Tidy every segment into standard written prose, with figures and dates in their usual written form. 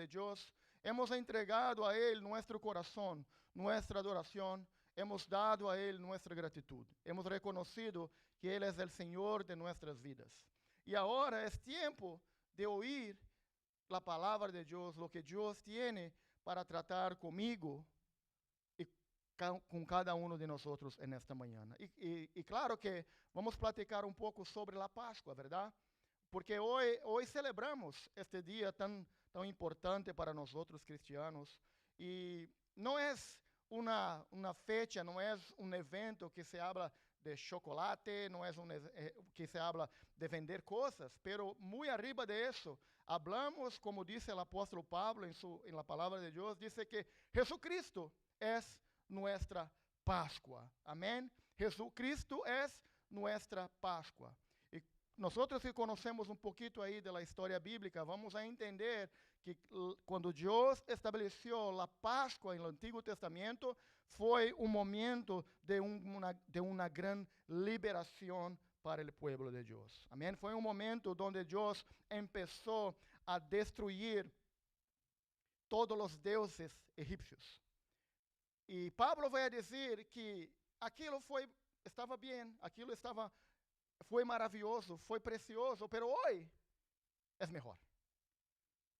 de Dios, hemos entregado a Él nuestro corazón, nuestra adoración, hemos dado a Él nuestra gratitud. Hemos reconocido que Él es el Señor de nuestras vidas. Y ahora es tiempo de oír la palabra de Dios, lo que Dios tiene para tratar conmigo y con cada uno de nosotros en esta mañana. Y claro que vamos a platicar un poco sobre la Pascua, ¿verdad? Porque hoy celebramos este día tan importante para nosotros cristianos. Y no es una fecha, no es un evento que se habla de chocolate, no es que se habla de vender cosas, pero muy arriba de eso, hablamos, como dice el apóstol Pablo en la palabra de Dios, dice que Jesucristo es nuestra Pascua. Amén. Jesucristo es nuestra Pascua. Y nosotros que conocemos un poquito ahí de la historia bíblica, vamos a entender que cuando Dios estableció la Pascua en el Antiguo Testamento, fue un momento de una gran liberación para el pueblo de Dios. Amén. Fue un momento donde Dios empezó a destruir todos los dioses egipcios. Y Pablo va a decir que aquilo estaba bien, aquilo fue maravilloso, fue precioso, pero hoy es mejor.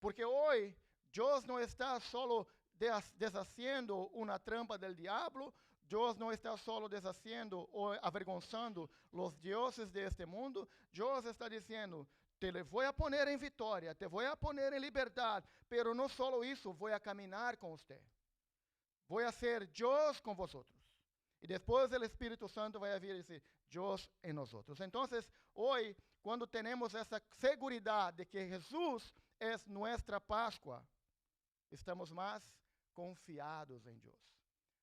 Porque hoy Dios no está solo deshaciendo una trampa del diablo, Dios no está solo deshaciendo o avergonzando los dioses de este mundo, Dios está diciendo, te voy a poner en victoria, te voy a poner en libertad, pero no solo eso, voy a caminar con usted. Voy a ser Dios con vosotros. Y después el Espíritu Santo va a vir y decir, Dios en nosotros. Entonces, hoy, cuando tenemos esa seguridad de que Jesús es nuestra Pascua, estamos más confiados en Dios.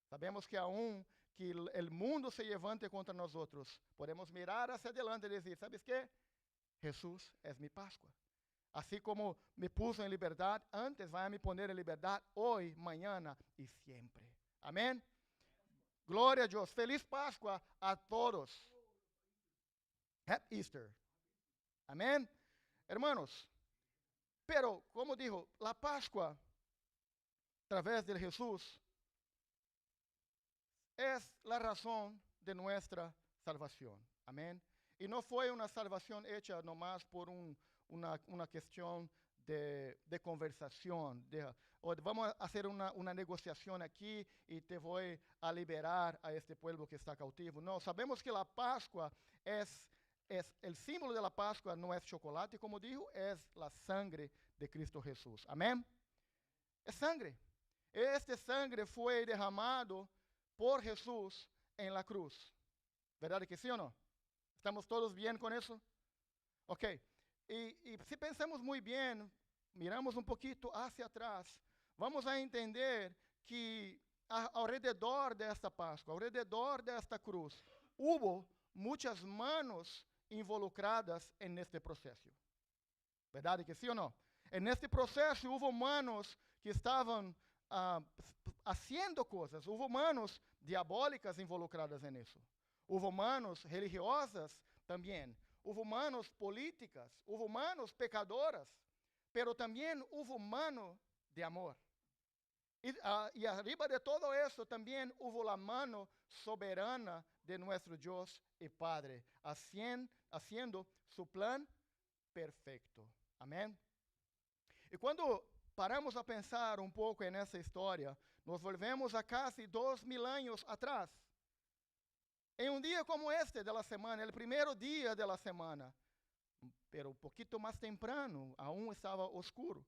Sabemos que aún que el mundo se levante contra nosotros, podemos mirar hacia adelante y decir, ¿sabes qué? Jesús es mi Pascua. Así como me puso en libertad antes, va a me poner en libertad hoy, mañana y siempre. Amén. Glória a Deus. Feliz Páscoa a todos. Happy Easter. Amém? Hermanos, pero como dijo, la Pascua, a través de Jesús, es la razón de nuestra salvación. Amén. Y no fue una salvación hecha nomás por una cuestión de conversación. Vamos a hacer una negociación aquí y te voy a liberar a este pueblo que está cautivo. No, sabemos que la Pascua es el símbolo de la Pascua, no es chocolate, como dijo, es la sangre de Cristo Jesús. Amén. Es sangre. Este sangre fue derramado por Jesús en la cruz. ¿Verdad que sí o no? ¿Estamos todos bien con eso? Ok. Y si pensamos muy bien, miramos un poquito hacia atrás, vamos a entender que alrededor de esta Pascua, alrededor de esta cruz, hubo muchas manos involucradas en este proceso. ¿Verdad que sí o no? En este proceso hubo manos que estaban haciendo cosas, hubo manos diabólicas involucradas en eso. Hubo manos religiosas también, hubo manos políticas, hubo manos pecadoras, pero también hubo mano de amor. Y arriba de todo eso también hubo la mano soberana de nuestro Dios y Padre, haciendo su plan perfecto. Amén. Y cuando paramos a pensar un poco en esa historia, nos volvemos a casi 2000 años atrás. En un día como este de la semana, el primer día de la semana, pero un poquito más temprano, aún estaba oscuro.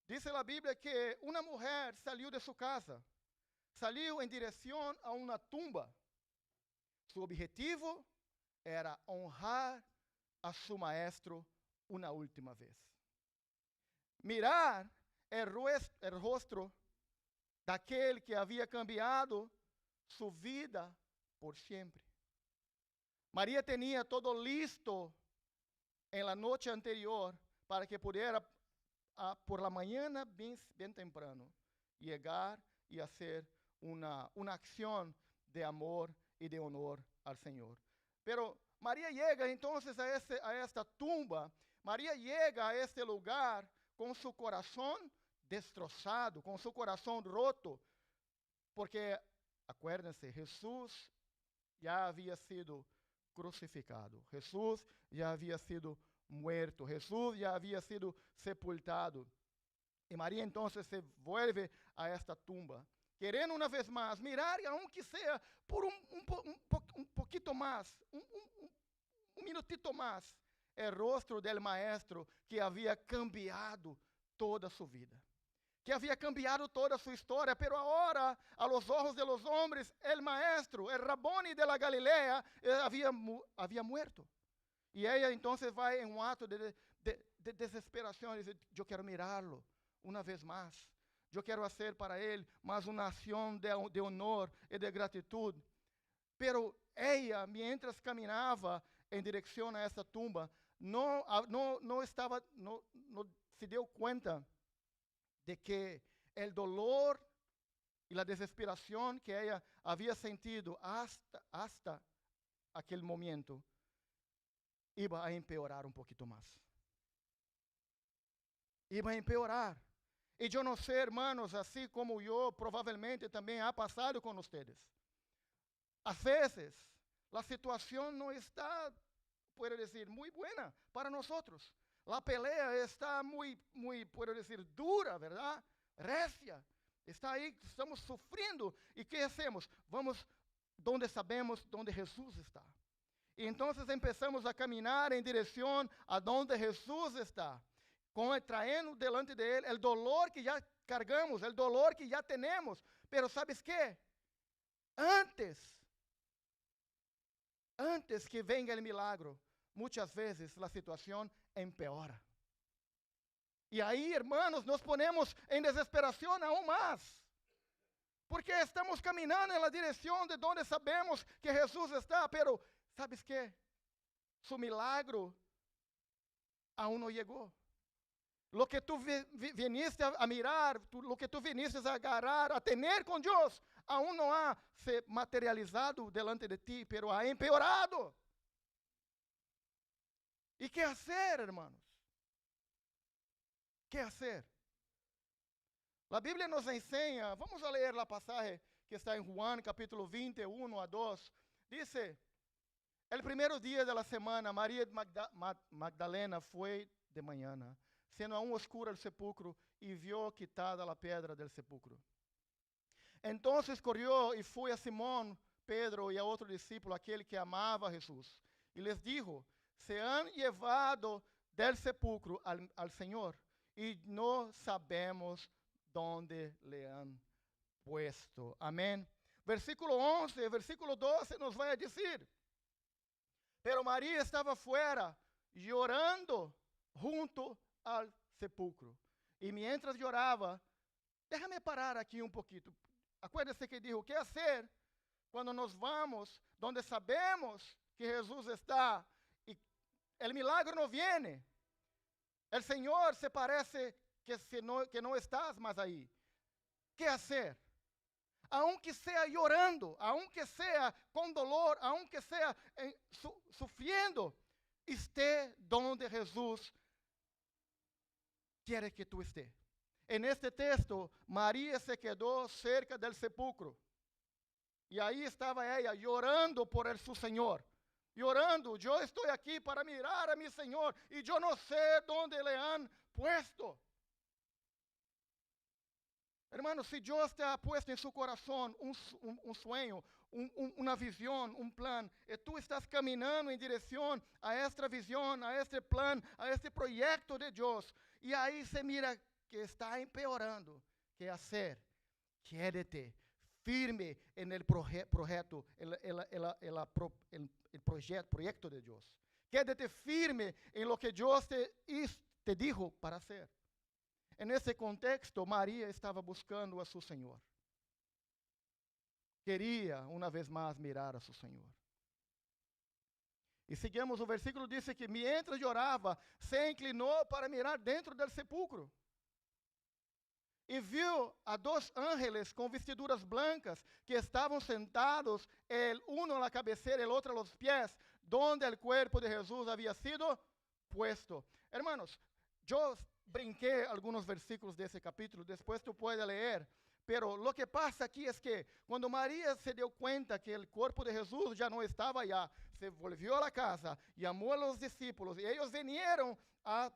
Dice la Biblia que una mujer salió de su casa, salió en dirección a una tumba. Su objetivo era honrar a su maestro una última vez. Mirar el rostro de aquel que había cambiado su vida por siempre. María tenía todo listo en la noche anterior para que pudiera por la mañana bien temprano llegar y hacer una acción de amor y de honor al Señor. Pero María llega entonces a esta tumba, María llega a este lugar con su corazón destrozado, con su corazón roto, porque, acuérdense, Jesús ya había sido crucificado, Jesús ya había sido muerto, Jesús ya había sido sepultado. Y María entonces se vuelve a esta tumba, queriendo una vez más mirar, aunque sea por un poquito más, un minutito más, el rostro del maestro que había cambiado toda su vida, que había cambiado toda su historia, pero ahora, a los ojos de los hombres, el maestro, el Raboni de la Galilea, había muerto. Y ella entonces va en un acto de desesperación y dice, yo quiero mirarlo una vez más. Yo quiero hacer para él más una acción de honor y de gratitud. Pero ella, mientras caminaba en dirección a esta tumba, no se dio cuenta de que el dolor y la desesperación que ella había sentido hasta aquel momento iba a empeorar un poquito más. Iba a empeorar. Y yo no sé, hermanos, así como yo, probablemente también ha pasado con ustedes. A veces, la situación no está, puedo decir, muy buena para nosotros. La pelea está muy, puedo decir, dura, ¿verdad? Recia. Está ahí, estamos sufriendo. ¿Y qué hacemos? Vamos donde sabemos donde Jesús está. Y entonces empezamos a caminar en dirección a donde Jesús está, trayendo delante de Él el dolor que ya cargamos, el dolor que ya tenemos. Pero ¿sabes qué? Antes que venga el milagro, muchas veces la situación empeora. Y ahí, hermanos, nos ponemos en desesperación aún más. Porque estamos caminando en la dirección de donde sabemos que Jesús está, pero ¿sabes qué? Su milagro aún no llegó. Lo que tú viniste a mirar, lo que tú viniste a agarrar, a tener con Dios, aún no ha se materializado delante de ti, pero ha empeorado. ¿Y qué hacer, hermanos? ¿Qué hacer? La Biblia nos enseña, vamos a leer la pasaje que está en Juan capítulo 21 a 2. Dice, el primer día de la semana, María Magdalena fue de mañana, siendo aún oscuro el sepulcro, y vio quitada la piedra del sepulcro. Entonces corrió y fue a Simón, Pedro y a otro discípulo, aquel que amaba a Jesús, y les dijo, se han llevado del sepulcro al Señor, y no sabemos dónde le han puesto. Amén. Versículo 11, versículo 12 nos va a decir, pero María estaba fuera, llorando junto al sepulcro. Y mientras lloraba, déjame parar aquí un poquito. Acuérdense que dijo, ¿qué hacer cuando nos vamos donde sabemos que Jesús está y el milagro no viene? El Señor se parece que no estás más ahí. ¿Qué hacer? Aunque sea llorando, aunque sea con dolor, aunque sea sufriendo, esté donde Jesús quiere que tú estés. En este texto, María se quedó cerca del sepulcro. Y ahí estaba ella llorando por su Señor. Llorando, yo estoy aquí para mirar a mi Señor y yo no sé dónde le han puesto. Hermano, si Dios te ha puesto en su corazón un sueño, una visión, un plan, y tú estás caminando en dirección a esta visión, a este plan, a este proyecto de Dios, y ahí se mira que está empeorando, ¿qué hacer? Quédate firme en el proyecto de Dios. Quédate firme en lo que Dios te dijo para hacer. En ese contexto, María estaba buscando a su Señor. Quería una vez más mirar a su Señor. Y seguimos, o versículo dice que mientras lloraba, se inclinó para mirar dentro del sepulcro. Y vio a dos ángeles con vestiduras blancas que estaban sentados, el uno a la cabecera y el otro a los pies, donde el cuerpo de Jesús había sido puesto. Hermanos, yo brinqué algunos versículos de ese capítulo, después tú puedes leer. Pero lo que pasa aquí es que cuando María se dio cuenta que el cuerpo de Jesús ya no estaba allá, se volvió a la casa, llamó a los discípulos y ellos vinieron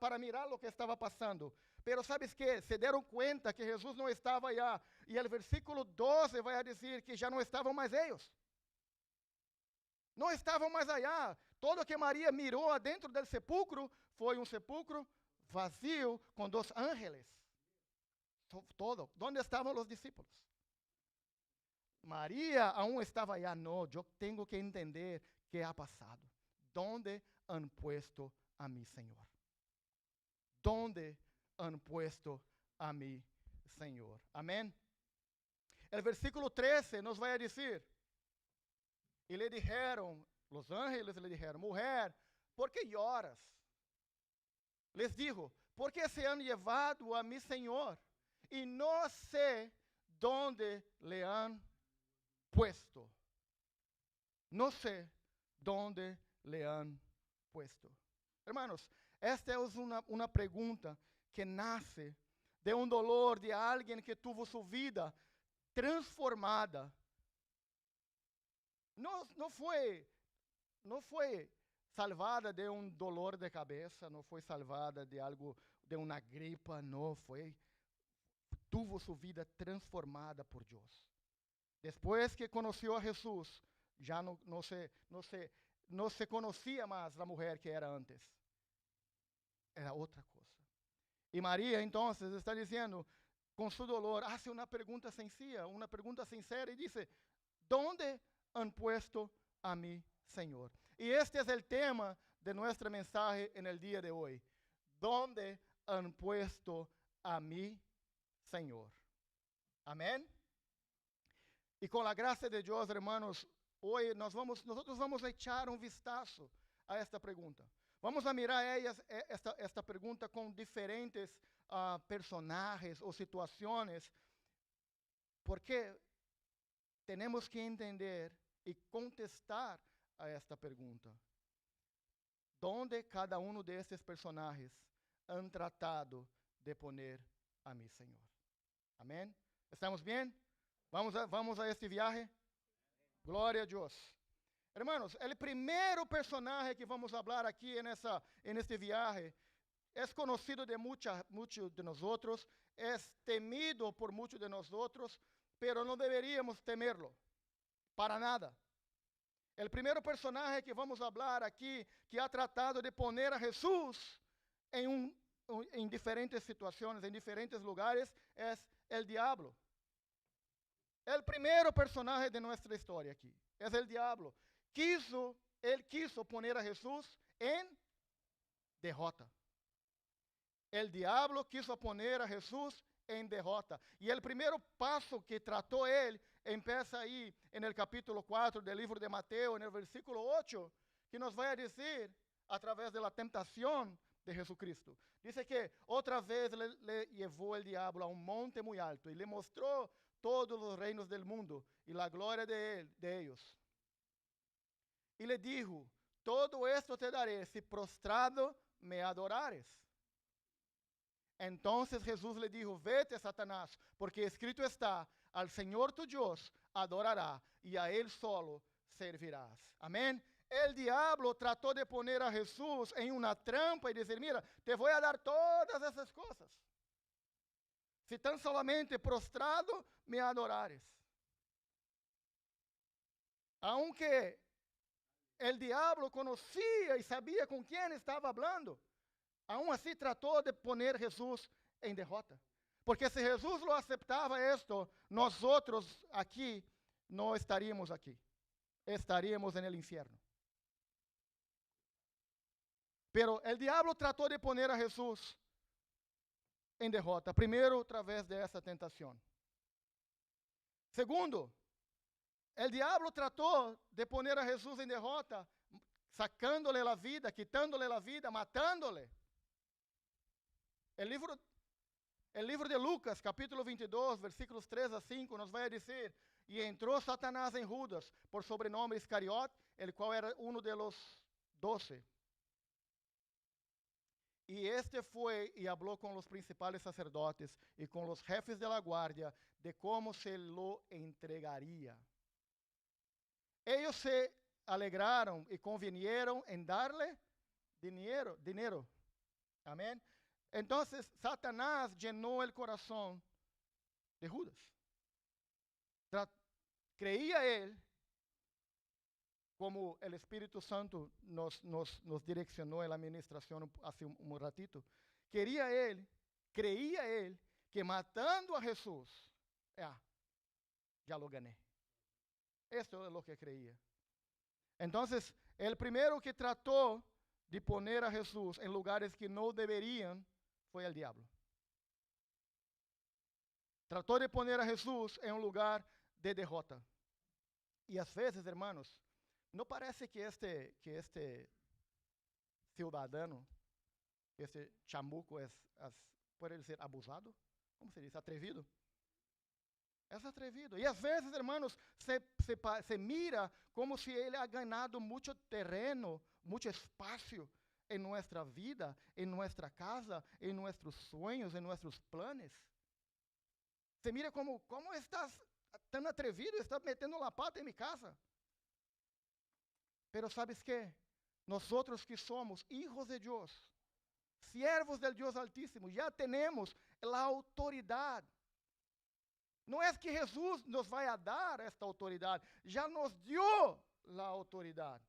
para mirar lo que estaba pasando. Pero ¿sabes qué? Se dieron cuenta que Jesús no estaba allá. Y el versículo 12 va a decir que ya no estaban más ellos. No estavam mais allá. Todo que Maria mirou adentro del sepulcro foi um sepulcro vazio com 2 ángeles. Todo. ¿Dónde estavam os discípulos? Maria aún estava allá. Não, eu tenho que entender que ha passado. ¿Dónde han puesto a mi Senhor? ¿Dónde han puesto a mi Senhor? Amém? O versículo 13 nos vai a dizer: e lhe dijeron, los ángeles le dijeron, mujer, ¿por qué lloras? Les dijo, porque se han llevado a mi Señor y no sé dónde le han puesto. No sé dónde le han puesto. Hermanos, esta es una pregunta que nace de un dolor de alguien que tuvo su vida transformada. No foi salvada de um dolor de cabeça, não foi salvada de algo, de uma gripa, não foi. Tuvo sua vida transformada por Deus. Depois que conheceu a Jesus, já não se conhecia mais a mulher que era antes. Era outra coisa. E Maria, então, está dizendo, com seu dolor, hace uma pergunta sencilla, uma pergunta sincera, e diz: ¿dónde han puesto a mi Señor? Y este es el tema de nuestra mensaje en el día de hoy. ¿Dónde han puesto a mi Señor? Amén. Y con la gracia de Dios, hermanos, hoy nosotros vamos a echar un vistazo a esta pregunta. Vamos a mirar esta pregunta con diferentes personajes o situaciones, porque tenemos que entender y contestar a esta pregunta. ¿Dónde cada uno de estos personajes han tratado de poner a mi Señor? Amén. ¿Estamos bien? ¿Vamos a este viaje? Glória a Deus. Hermanos, el primer personaje que vamos a hablar aquí en este viaje es conocido de muchos de nosotros, es temido por muchos de nosotros, pero no deberíamos temerlo, para nada. El primer personaje que vamos a hablar aquí, que ha tratado de poner a Jesús en diferentes situaciones, en diferentes lugares, es el diablo. El primer personaje de nuestra historia aquí es el diablo. Él quiso poner a Jesús en derrota. El diablo quiso poner a Jesús en derrota. Y el primer paso que trató él empieza ahí en el capítulo 4 del libro de Mateo, en el versículo 8, que nos va a decir a través de la tentación de Jesucristo. Dice que otra vez le llevó el diablo a un monte muy alto y le mostró todos los reinos del mundo y la gloria de ellos. Y le dijo, todo esto te daré si prostrado me adorares. Entonces Jesús le dijo, vete, Satanás, porque escrito está, al Señor tu Dios adorará y a Él solo servirás. Amén. El diablo trató de poner a Jesús en una trampa y decir, mira, te voy a dar todas esas cosas. Si tan solamente prostrado me adorares. Aunque el diablo conocía y sabía con quién estaba hablando, aún así trató de poner a Jesús en derrota. Porque si Jesús lo aceptaba esto, nosotros aquí no estaríamos aquí. Estaríamos en el infierno. Pero el diablo trató de poner a Jesús en derrota. Primero, a través de esa tentación. Segundo, el diablo trató de poner a Jesús en derrota, sacándole la vida, quitándole la vida, matándole. El libro de Lucas, capítulo 22, versículos 3 a 5, nos va a decir, y entró Satanás en Judas, por sobrenombre Iscariot, el cual era uno de los 12. Y este fue y habló con los principales sacerdotes y con los jefes de la guardia de cómo se lo entregaría. Ellos se alegraron y convinieron en darle dinero. Amén. Entonces Satanás llenó el corazón de Judas. Creía él, como el Espíritu Santo nos direccionó en la administración hace un ratito, creía él que matando a Jesús, ya lo gané. Esto es lo que creía. Entonces, el primero que trató de poner a Jesús en lugares que no deberían fue el diablo. Trató de poner a Jesús en un lugar de derrota. Y a veces, hermanos, ¿no parece que este ciudadano, este chamuco puede decir abusado? ¿Cómo se dice? Atrevido. Es atrevido. Y a veces, hermanos, se mira como si él ha ganado mucho terreno, mucho espacio en nuestra vida, en nuestra casa, en nuestros sueños, en nuestros planes. Se mira como, ¿cómo estás tan atrevido? Estás metiendo la pata en mi casa. Pero ¿sabes qué? Nosotros que somos hijos de Dios, siervos del Dios Altísimo, ya tenemos la autoridad. No es que Jesús nos vaya a dar esta autoridad, ya nos dio la autoridad.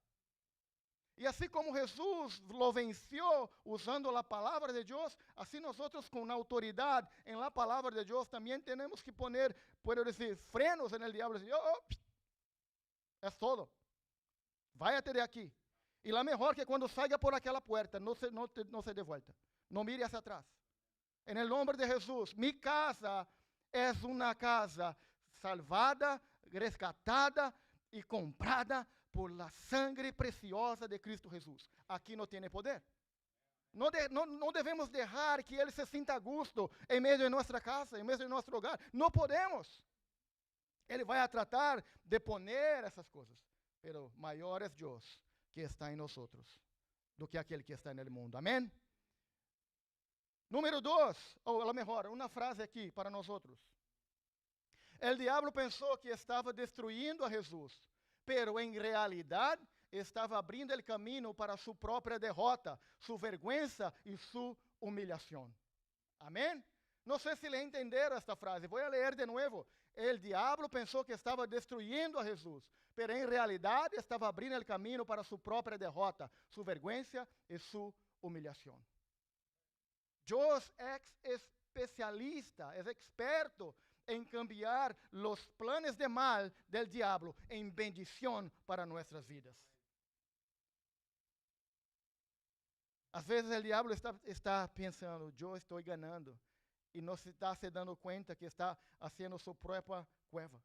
Y así como Jesús lo venció usando la palabra de Dios, así nosotros con autoridad en la palabra de Dios también tenemos que poner, puedo decir, frenos en el diablo. Es todo. Váyate de aquí. Y la mejor que cuando salga por aquella puerta, no se dé vuelta. No mire hacia atrás. En el nombre de Jesús, mi casa es una casa salvada, rescatada y comprada por la sangre preciosa de Cristo Jesús. Aquí no tiene poder. No debemos dejar que Él se sienta a gusto en medio de nuestra casa, en medio de nuestro hogar. No podemos. Él va a tratar de poner esas cosas. Pero maior es Dios que está en nosotros do que aquele que está en el mundo. Amén. Número 2, o a lo mejor, una frase aquí para nosotros. El diablo pensó que estaba destruyendo a Jesús, pero en realidad estaba abrindo el camino para su propia derrota, su vergüenza y su humillación. Amén. No sé si le entenderam esta frase. Voy a leer de nuevo. El diablo pensou que estava destruyendo a Jesús, pero en realidad estaba abrindo el camino para su propia derrota, su vergüenza y su humillación. Dios es especialista, es experto en cambiar los planes de mal del diablo en bendición para nuestras vidas. Às vezes el diablo está pensando, yo estoy ganando. Y no se está se dando cuenta que está haciendo su propia cueva.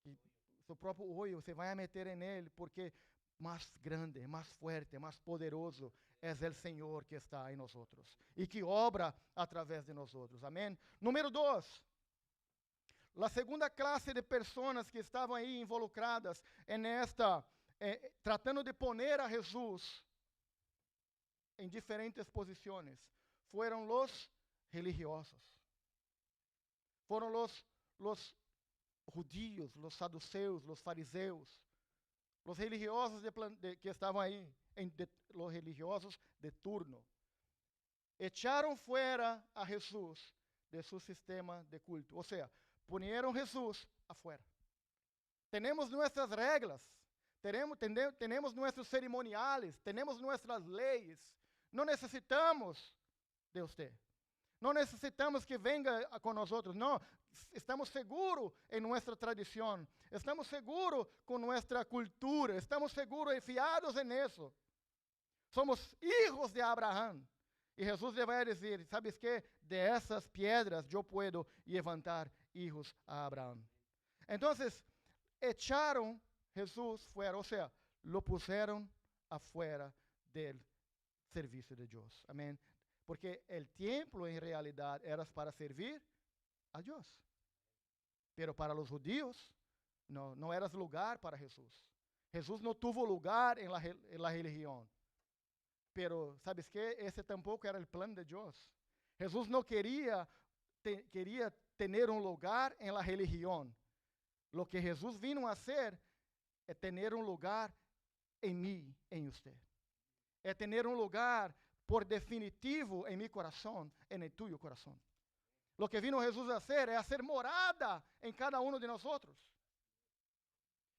Y su propio hoyo se va a meter en él porque más grande, más fuerte, más poderoso es el Señor que está en nosotros y que obra a través de nosotros. Amén. Número 2. La segunda clase de personas que estaban ahí involucradas en esta, tratando de poner a Jesús en diferentes posiciones, fueron los religiosos. Fueron los judíos, los saduceos, los fariseos, los religiosos que estaban ahí, los religiosos de turno. Echaron fuera a Jesús de su sistema de culto. O sea, pusieron Jesús afuera. Tenemos nuestras reglas, tenemos nuestros ceremoniales, tenemos nuestras leyes. No necesitamos de usted. No necesitamos que venga con nosotros. No, estamos seguros en nuestra tradición. Estamos seguros con nuestra cultura. Estamos seguros y fiados en eso. Somos hijos de Abraham. Y Jesús le va a decir, ¿sabes qué? De esas piedras yo puedo levantar hijos a Abraham. Entonces, echaron Jesús fuera. O sea, lo pusieron afuera del servicio de Dios. Amén. Porque el templo en realidad era para servir a Dios. Pero para los judíos no era lugar para Jesús. Jesús no tuvo lugar en la religión. Pero, ¿sabes qué? Ese tampoco era el plan de Dios. Jesús no quería tener un lugar en la religión. Lo que Jesús vino a hacer es tener un lugar en mí, en usted. Es tener un lugar por definitivo en mi corazón, en el tuyo corazón. Lo que vino Jesús a hacer es hacer morada en cada uno de nosotros.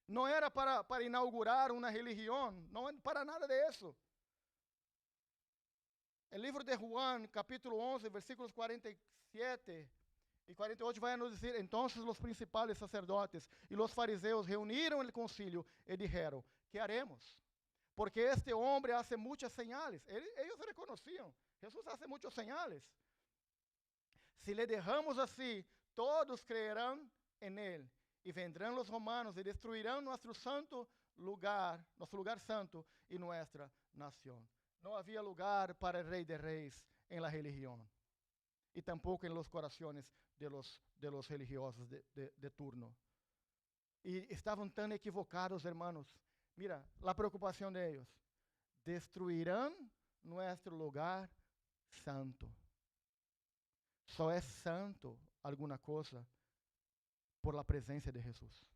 No era para inaugurar una religión, no para nada de eso. El libro de Juan, capítulo 11, versículos 47 y 48, vai nos dizer: entonces los principales sacerdotes y los fariseos reunieron el concilio y dijeron: ¿qué haremos? Porque este hombre hace muchas señales. Ellos reconocían, Jesús hace muchas señales. Si le dejamos así, todos creerán en él. Y vendrán los romanos y destruirán nuestro lugar santo y nuestra nación. No había lugar para el Rey de Reyes en la religión. Y tampoco en los corazones de los religiosos de turno. Y estaban tan equivocados, hermanos. Mira, la preocupación de ellos. Destruirán nuestro lugar santo. Só é santo alguma coisa por la presença de Jesus.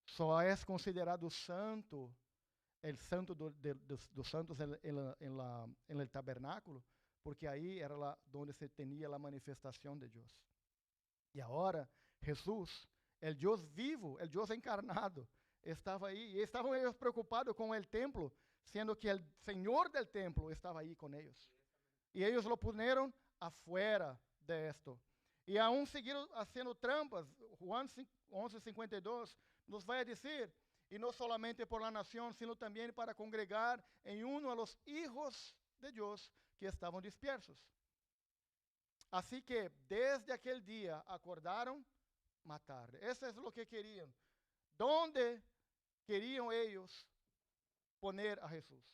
Só é considerado santo, el santo dos santos en el tabernáculo, porque aí era lá onde se tinha a manifestação de Deus. E agora, Jesus, el Deus vivo, el Deus encarnado, estava aí. E estavam eles preocupados com o templo, sendo que o Senhor del templo estava aí com eles. E eles lo puseram afuera de esto. E aún seguiram haciendo trampas. Juan 11:52 nos vai dizer: e não solamente por la nación, sino também para congregar em uno a los hijos de Deus que estavam dispersos. Assim que, desde aquele dia, acordaram matar. Eso es lo que queriam. ¿Dónde queriam eles poner a Jesús?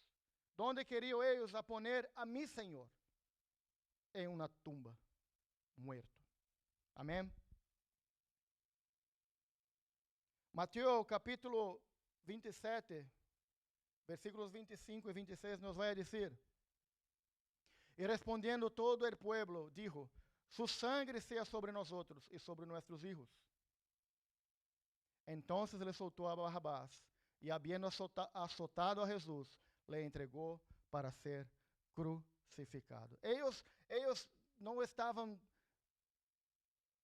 ¿Dónde queriam eles a poner a mi Senhor? En una tumba, muerto. Amén. Mateo capítulo 27, versículos 25 y 26 nos va a decir: y respondiendo todo el pueblo, dijo: su sangre sea sobre nosotros y sobre nuestros hijos. Entonces le soltó a Barrabás, y habiendo azotado a Jesús, le entregó para ser crucificado. Ellos não estavam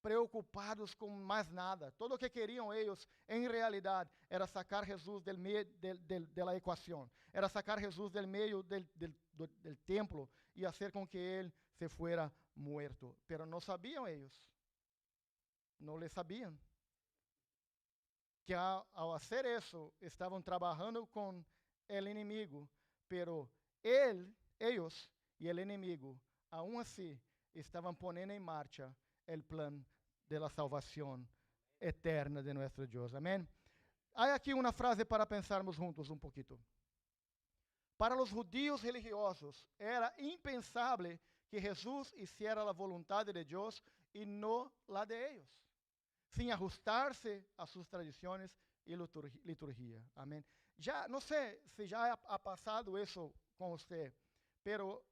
preocupados com mais nada. Todo o que queriam eles, em realidade, era sacar Jesus del meio da equação. Era sacar Jesus del meio del templo e fazer com que ele se fuera muerto. Pero não sabiam eles. Não le sabiam. Que ao fazer isso, estavam trabalhando com o inimigo. Pero ellos e o inimigo, aún assim, estavam ponendo em marcha o plano de la salvação eterna de nosso Deus. Amém? Há aqui uma frase para pensarmos juntos um pouquinho. Para os judíos religiosos, era impensável que Jesus hiciera a vontade de Deus e não la de ellos, sem ajustar-se a suas tradições e liturgia. Amém? Já, não sei se já ha passado isso com você, pero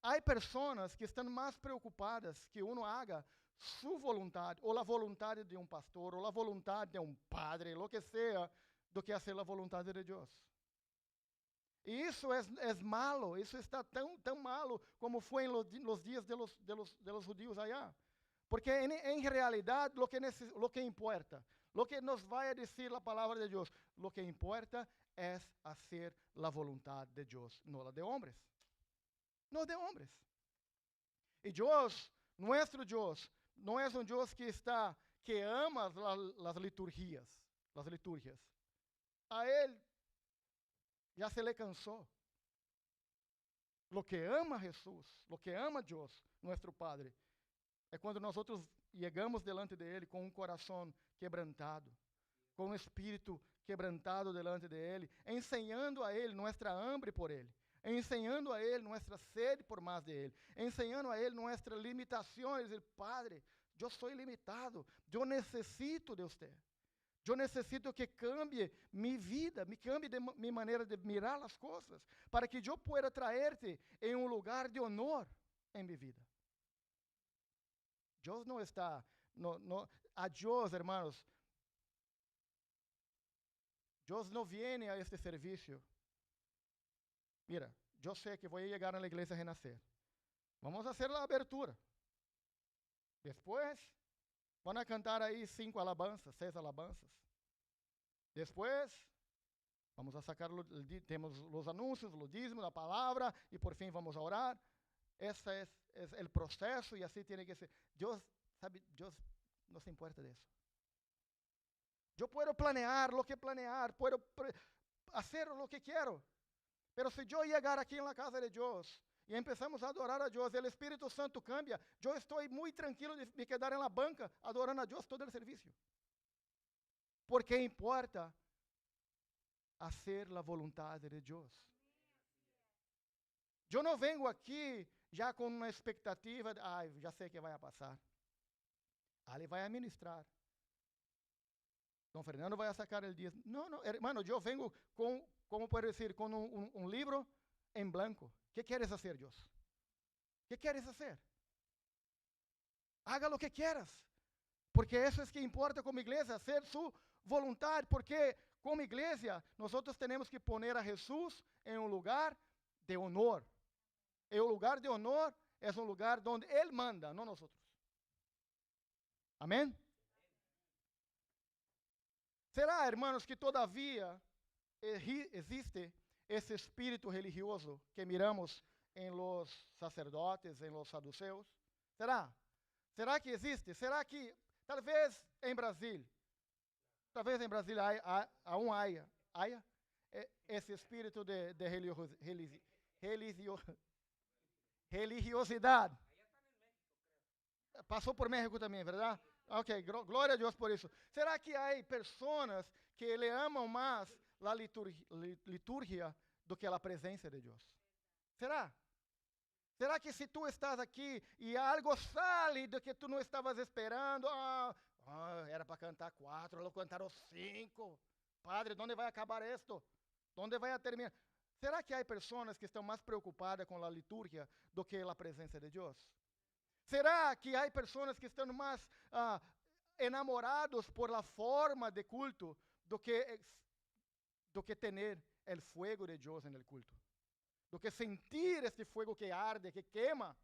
há pessoas que estão mais preocupadas que uno haga sua vontade, ou a vontade de um pastor, ou a vontade de um padre, lo que seja, do que fazer a vontade de Deus. E isso é malo, isso está tão malo como foi nos dias de los judíos allá. Porque em realidade, lo que importa, lo que nos vai a dizer a palavra de Deus, lo que importa é fazer a vontade de Deus, não a de homens. Não de homens. E Deus, nosso Deus, não é um Deus que ama as liturgias. A Ele já se le cansou. Lo que ama Jesus, lo que ama Deus, nosso Padre, é quando nós chegamos delante de Ele com um coração quebrantado, com um espírito quebrantado delante de Ele, ensinando a Ele nossa hambre por Ele, ensinando a Ele nossa sede por mais de Ele, ensinando a Ele nossas limitações. Ele, Padre, eu sou limitado, eu necessito de você. Eu necessito que cambie minha vida, me cambie minha maneira de mirar as coisas, para que eu pueda traerte em um lugar de honor em minha vida. Deus não está, a Deus, hermanos, Deus não vem a este serviço. Mira, eu sei que vou chegar na igreja Renascer. Vamos fazer a abertura. Depois, vão a cantar aí 5 alabanças, 6 alabanças. Depois, vamos a sacar, temos os anúncios, o dízimo, a palavra, e por fim vamos a orar. Esse é o processo, e assim tem que ser. Deus, sabe, Deus não se importa disso. Eu posso planear o que planear, posso fazer o que quero, mas se eu chegar aqui na casa de Deus e empezamos a adorar a Deus, o Espírito Santo cambia, eu estou muito tranquilo de me quedar na banca adorando a Deus todo o serviço. Porque importa fazer a vontade de Deus. Eu não venho aqui já com uma expectativa de, já sei que vai passar. Ele vai ministrar. Dom Fernando vai sacar o dízimo. Não, hermano, eu venho com, como pode dizer, com um livro em branco. O que queres fazer, Deus? O que queres fazer? Haga o que quieras. Porque isso é que importa como igreja, hacer su voluntad. Porque como igreja, nós temos que poner a Jesus em um lugar de honor. E o lugar de honor é um lugar onde Ele manda, não nós. Amém? Será, hermanos, que todavia existe esse espírito religioso que miramos em los sacerdotes, em los saduceus? Será? Será que existe? Será que, talvez em Brasil haya esse espírito de religiosidade? Passou por México também, verdade? Ok, glória a Deus por isso. Será que há pessoas que le amam mais a liturgia do que a presença de Deus? Será? Será que se tu estás aqui e algo sai do que tu não estavas esperando, era para cantar 4, ela cantaram 5. Padre, onde vai acabar isto? Onde vai terminar? Será que há pessoas que estão mais preocupadas com a liturgia do que a presença de Deus? Será que há pessoas que estão mais enamorados por la forma de culto do que ter o fuego de Deus no culto? Do que sentir este fuego que arde, que queima?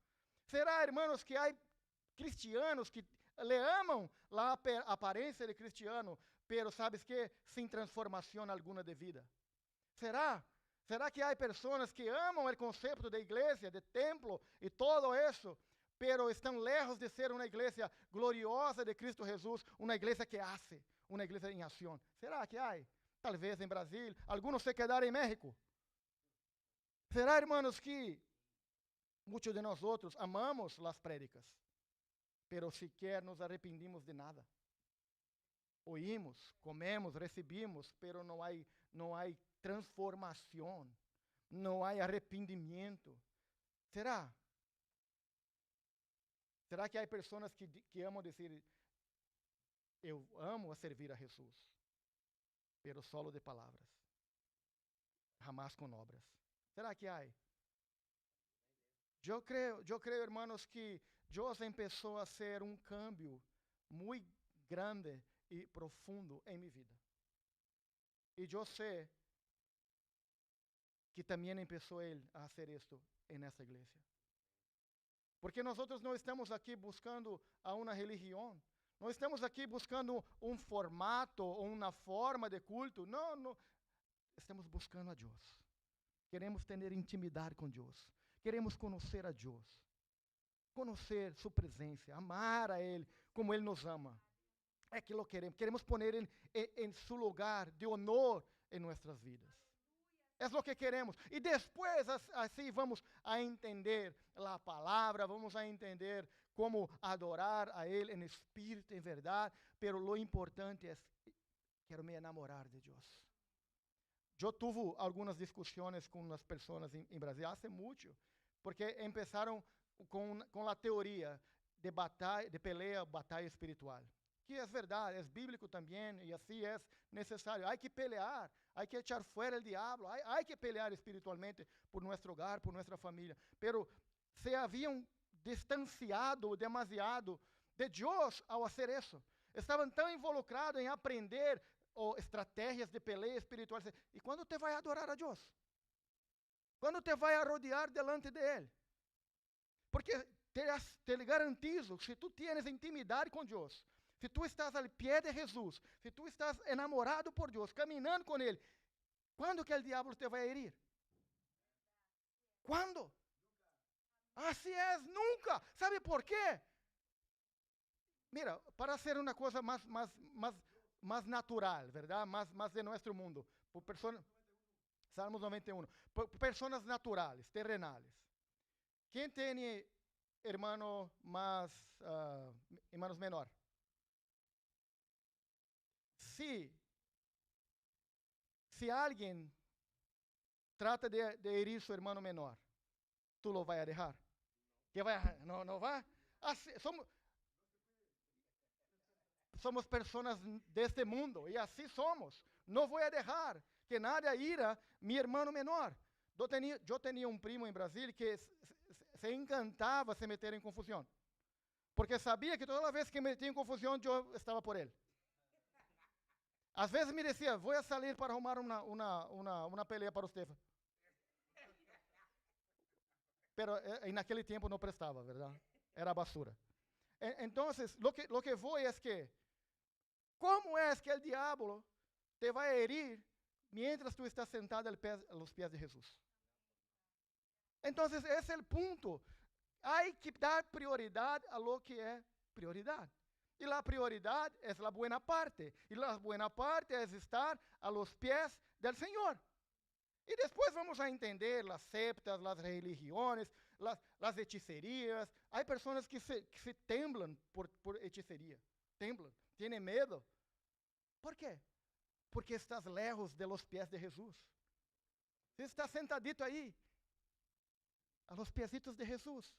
Será, hermanos, que há cristianos que le amam a aparência de cristiano, pero sabes que sem transformação alguma de vida? Será? Será que há pessoas que amam o conceito de igreja, de templo e todo isso, pero estão lejos de ser uma igreja gloriosa de Cristo Jesus, uma igreja que hace, uma igreja em ação? Será que há? Talvez em Brasil, alguns se quedaram em México. Será, hermanos, que muitos de nós outros amamos as prédicas, pero sequer nos arrependimos de nada? Oímos, comemos, recebimos, pero não há transformação, não há arrependimento. Será? Será que há pessoas que amam dizer, eu amo a servir a Jesus, pero solo de palavras, jamás com obras? Será que há? Eu creio, hermanos, que Deus começou a ser um cambio muito grande e profundo em minha vida. E eu sei que também começou Ele a fazer isto nessa igreja. Porque nós não estamos aqui buscando a uma religião, não estamos aqui buscando um formato ou uma forma de culto, não, estamos buscando a Deus. Queremos ter intimidade com Deus, queremos conhecer a Deus, conhecer sua presença, amar a Ele como Ele nos ama. É aquilo que queremos pôr em seu lugar de honor em nossas vidas. É o que queremos. E depois, assim, vamos a entender a palavra, vamos a entender como adorar a Ele em espírito e em verdade. Pero lo importante é, quero me enamorar de Deus. Eu tive algumas discussões com as pessoas em Brasil há muito, porque começaram com a teoria de batalha espiritual. que es verdad, es bíblico también y así es necesario. Hay que pelear, hay que echar fuera el diablo, hay que pelear espiritualmente por nuestro hogar, por nuestra familia. Pero se habían distanciado demasiado de Dios ao hacer eso. Estavam tão involucrados em aprender estratégias de pelea espiritual. E quando te vai adorar a Deus? Quando te vai a rodear delante de Ele? Porque te garantizo, se tu tienes intimidade com Deus, se tu estás al pé de Jesus, se tu estás enamorado por Deus, caminhando com Ele, quando que o diabo te vai herir? Quando? Así es, nunca. ¿Sabe por qué? Mira, para hacer una cosa más natural, ¿verdad? Más de nuestro mundo. Por Salmos 91. Por personas naturales, terrenales. ¿Quién tiene hermanos menor? Si alguien trata de herir su hermano menor, ¿tú lo vas a dejar? ¿Que vai? No va. Así, somos personas de este mundo y así somos. No voy a dejar que nadie hira mi hermano menor. Yo tenía un primo en Brasil que se encantaba se meter en confusión, porque sabía que toda vez que me metía en confusión yo estaba por él. A veces me decía, voy a salir para arrumar una pelea para usted. Pero en aquel tiempo no prestaba, ¿verdad? Era basura. Entonces, lo que voy es que, ¿cómo es que el diablo te va a herir mientras tú estás sentado a los pies de Jesús? Entonces, ese es el punto. Hay que dar prioridad a lo que es prioridad. Y la prioridad es la buena parte. Y la buena parte es estar a los pies del Señor. Y después vamos a entender las sectas, las religiones, las hechicerías. Hay personas que se temblan por hechicería. Temblan, tienen miedo. ¿Por qué? Porque estás lejos de los pies de Jesús. Você está sentadito ahí, a los piecitos de Jesús.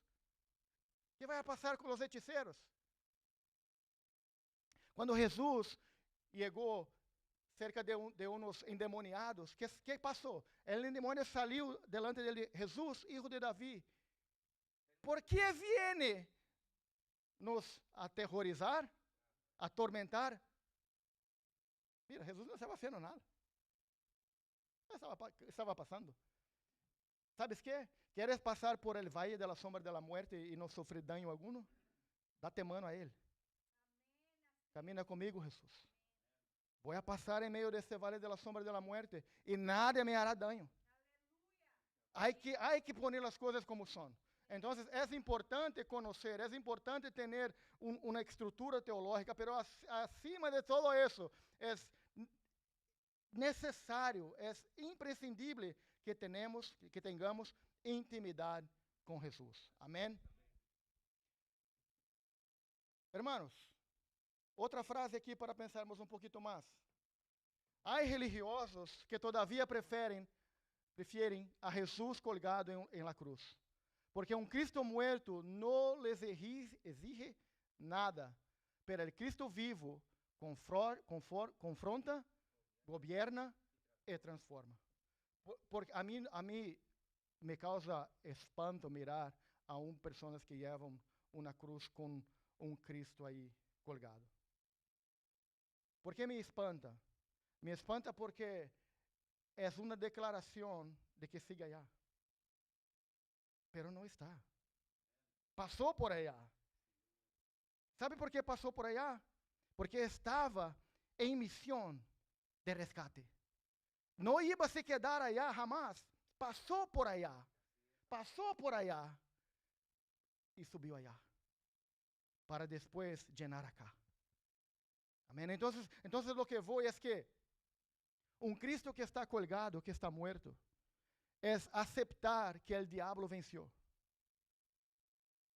¿Qué va a pasar con los hechiceros? Cuando Jesús llegó cerca de unos endemoniados, ¿qué pasó? El endemonio salió delante de Jesús, hijo de David. ¿Por qué viene nos aterrorizar, atormentar? Mira, Jesús no estaba haciendo nada. Estaba pasando. ¿Sabes qué? ¿Quieres pasar por el valle de la sombra de la muerte y no sufrir daño alguno? Date mano a Él. Camina conmigo, Jesús. Voy a pasar en medio de este valle de la sombra de la muerte y nadie me hará daño. Hay que poner las cosas como son. Entonces es importante conocer, es importante tener una estructura teológica, pero acima de todo eso es necesario, es imprescindible que tengamos intimidad con Jesús. Amén. Hermanos, outra frase aqui para pensarmos um pouquinho mais. Há religiosos que todavia preferem a Jesus colgado em la cruz. Porque um Cristo muerto não les exige nada, pero el Cristo vivo confronta, gobierna e transforma. Porque a mim me causa espanto mirar a pessoas que levam uma cruz com Cristo aí colgado. ¿Por qué me espanta? Me espanta porque es una declaración de que sigue allá. Pero no está. Pasó por allá. ¿Sabe por qué pasó por allá? Porque estaba en misión de rescate. No iba a se quedar allá jamás. Pasó por allá. Pasó por allá. Y subió allá. Para después llenar acá. Amén. Entonces lo que voy es que un Cristo que está colgado, que está muerto, es aceptar que el diablo venció.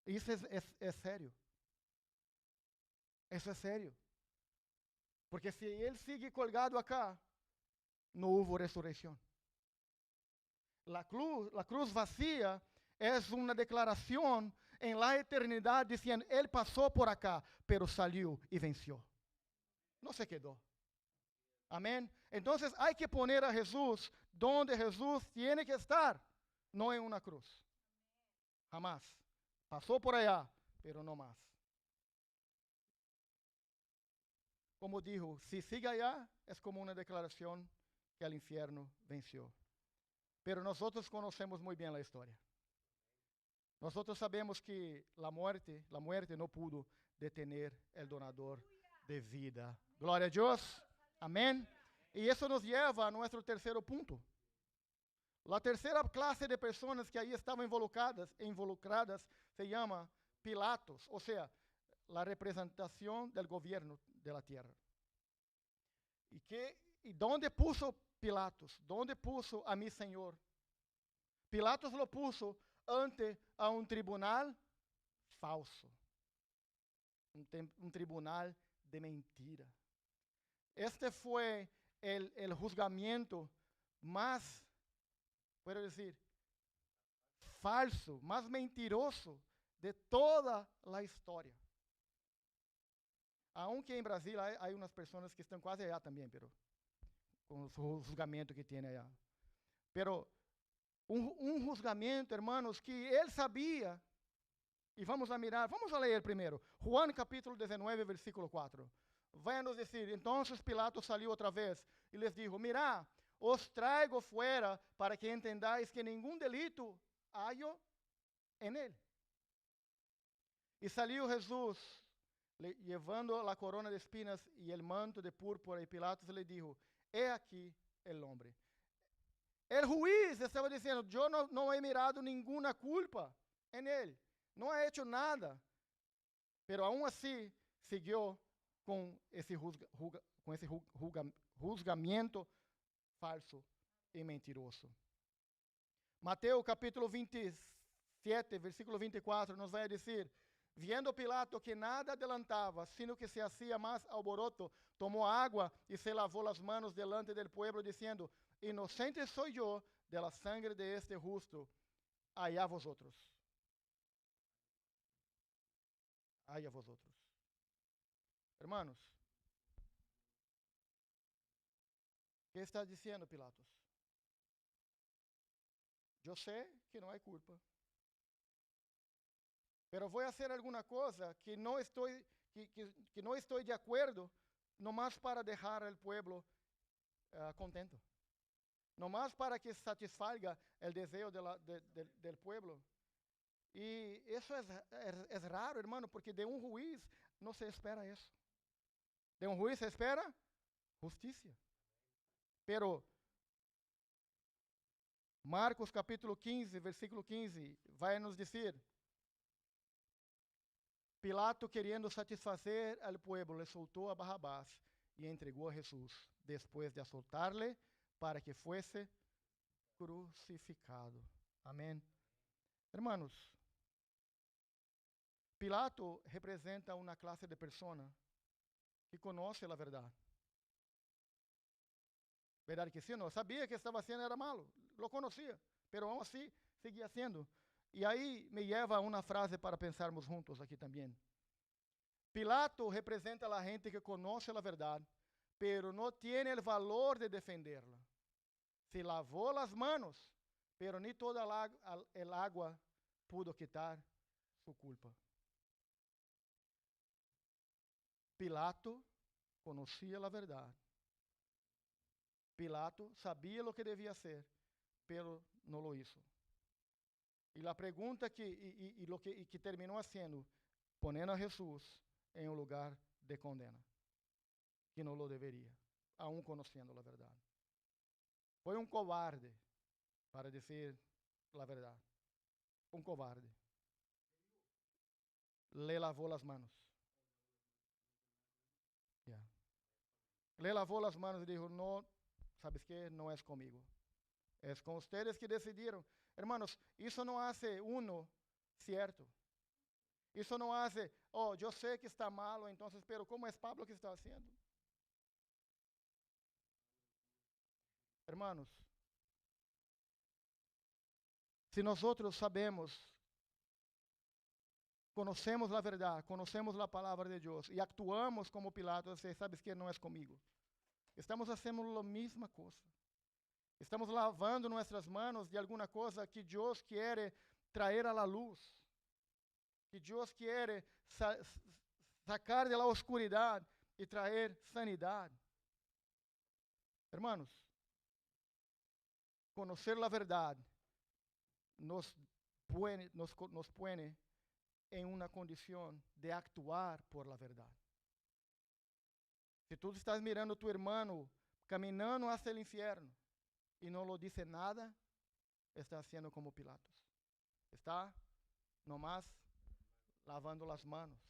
Eso es serio. Eso es serio. Porque si él sigue colgado acá, no hubo resurrección. La cruz vacía es una declaración en la eternidad diciendo, él pasó por acá, pero salió y venció. no se quedó. Amén. Entonces hay que poner a Jesús donde Jesús tiene que estar, no en una cruz. Jamás. Pasó por allá, pero no más. Como dijo, si sigue allá, es como una declaración que el infierno venció. Pero nosotros conocemos muy bien la historia. Nosotros sabemos que la muerte no pudo detener el donador de vida. Gloria a Dios. Amén. Y eso nos lleva a nuestro tercer punto. La tercera clase de personas que ahí estaban involucradas se llama Pilatos, o sea, la representación del gobierno de la tierra. ¿Y dónde puso Pilatos? ¿Dónde puso a mi Señor? Pilatos lo puso ante a un tribunal falso, un tribunal de mentira. Este fue el juzgamiento más, puedo decir, falso, más mentiroso de toda la historia. Aunque en Brasil hay unas personas que están quase allá también, pero con el juzgamiento que tiene allá. Pero un juzgamiento, hermanos, que él sabía. E vamos a mirar, vamos a leer primeiro. Juan capítulo 19, versículo 4. Vai nos dizer, então Pilatos saiu outra vez e lhes dijo, mirá, os traigo fuera para que entendáis que nenhum delito hallo en él. E saiu Jesus, levando a corona de espinas e el manto de púrpura, e Pilatos lhe dijo, he aqui el hombre. El juiz estava dizendo, eu não he mirado nenhuma culpa en él. Não ha hecho nada, pero aún así siguió com esse juzgamento falso e mentiroso. Mateus capítulo 27, versículo 24, nos vai dizer, viendo Pilato que nada adelantava, sino que se hacía más alboroto, tomou água e se lavou as manos delante del pueblo, diciendo, inocente soy yo de la sangre de este justo, allá vosotros. Ai a vosotros. Hermanos, ¿qué está diciendo Pilatos? Yo sé que no hay culpa, pero voy a hacer alguna cosa que no estoy, que no estoy de acuerdo, nomás para dejar al pueblo contento. Nomás para que satisfaga el deseo del pueblo. Y eso es raro, hermano, porque de un juiz no se espera eso. De un juiz se espera justicia. Pero Marcos capítulo 15, versículo 15, vai nos dizer, Pilato, queriendo satisfacer al pueblo, le soltó a Barrabás y entregó a Jesús, después de azotarle para que fuese crucificado. Amén. Hermanos, Pilato representa una clase de persona que conoce la verdad. ¿Verdad que sí? No, sabía que estaba haciendo era malo, lo conocía, pero aún así seguía haciendo. Y ahí me lleva a una frase para pensarmos juntos aquí también. Pilato representa a la gente que conoce la verdad, pero no tiene el valor de defenderla. Se lavó las manos, pero ni toda el agua pudo quitar su culpa. Pilato conocía la verdad. Pilato sabía lo que debía hacer, pero no lo hizo. Y la pregunta que terminó haciendo, poniendo a Jesús en un lugar de condena, que no lo debería, aún conociendo la verdad. Fue un cobarde, para decir la verdad. Un cobarde. Le lavó las manos. Yeah. Le lavó las manos y dijo, no, ¿sabes qué? No es conmigo. Es con ustedes que decidieron. Hermanos, eso no hace uno cierto. Eso no hace, oh, yo sé que está malo, entonces, pero ¿cómo es Pablo que está haciendo? Hermanos, si nosotros sabemos conocemos la verdad, conocemos la palabra de Dios y actuamos como Pilatos, sabes que no es conmigo. Estamos haciendo la misma cosa. Estamos lavando nuestras manos de alguna cosa que Dios quiere traer a la luz, que Dios quiere sacar de la oscuridad y traer sanidad. Hermanos, conocer la verdad nos pone en una condición de actuar por la verdad. Si tú estás mirando a tu hermano caminando hacia el infierno y no lo dice nada, está haciendo como Pilatos. Está nomás lavando las manos.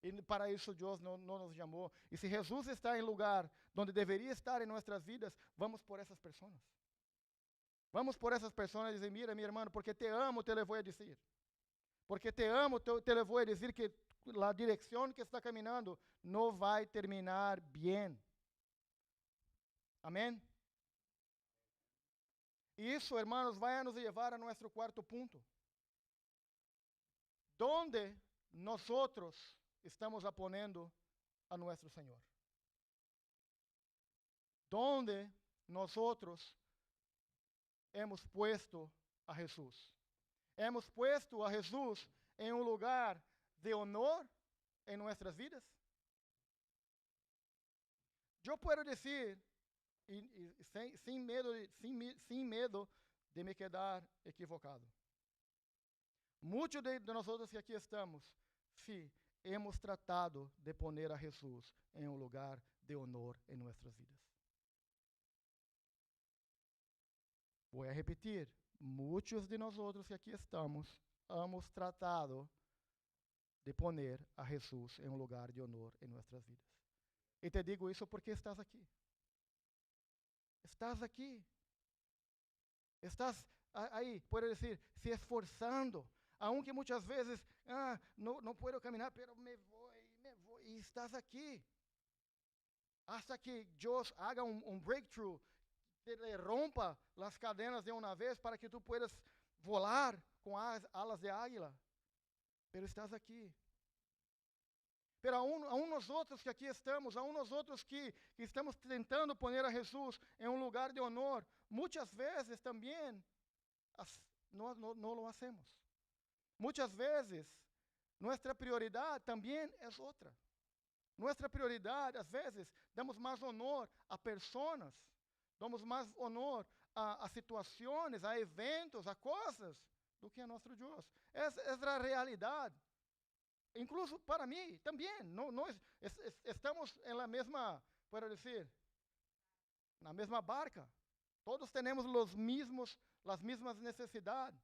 Y para eso Dios no nos llamó. Y si Jesús está en lugar donde debería estar en nuestras vidas, vamos por esas personas. Vamos por esas personas y decir, mira mi hermano, porque te amo, te le voy a decir. Porque te amo, te le voy a decir que la dirección que está caminando no va a terminar bien. Amén. Y eso, hermanos, vai a nos llevar a nuestro cuarto punto. ¿Dónde nosotros estamos poniendo a nuestro Señor? ¿Dónde nosotros hemos puesto a Jesús? Hemos puesto a Jesús en un lugar de honor en nuestras vidas. Yo puedo decir, sin medo de me quedar equivocado. Muchos de nosotros que aquí estamos, sí, hemos tratado de poner a Jesús en un lugar de honor en nuestras vidas. Voy a repetir, muchos de nosotros que aquí estamos, hemos tratado de poner a Jesús en un lugar de honor en nuestras vidas. Y te digo eso porque estás aquí. Estás aquí. Estás ahí, puedo decir, se esforzando. Aunque muchas veces, no puedo caminar, pero me voy, y estás aquí. Hasta que Dios haga un breakthrough, que le rompa las cadenas de una vez para que tú puedas volar con alas de águila. Pero estás aquí. Pero aún nosotros que aqui estamos, aún nosotros que estamos tentando poner a Jesús em um lugar de honor, muitas vezes também não lo hacemos. Muitas vezes, nossa prioridade também é outra. Nossa prioridade, às vezes, damos mais honor a pessoas, damos mais honor a situações, a eventos, a coisas, do que a nosso Deus. Essa é a realidade. Incluso para mim também, estamos em la mesma, puedo decir, na mesma barca. Todos temos as mesmas necessidades.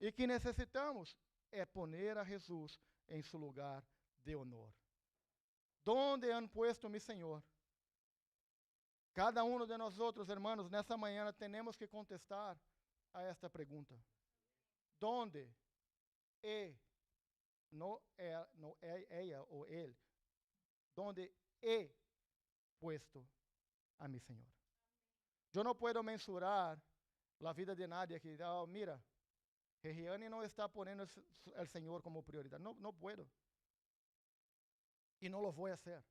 E que necessitamos é poner a Jesus em seu lugar de honor. ¿Dónde han puesto mi Senhor? Cada uno de nós, hermanos, nessa manhã temos que contestar a esta pergunta. ¿Dónde no ella o él, donde he puesto a mi Señor. Yo no puedo mensurar la vida de nadie que mira, Regiane no está poniendo al Señor como prioridad. No puedo. Y no lo voy a hacer.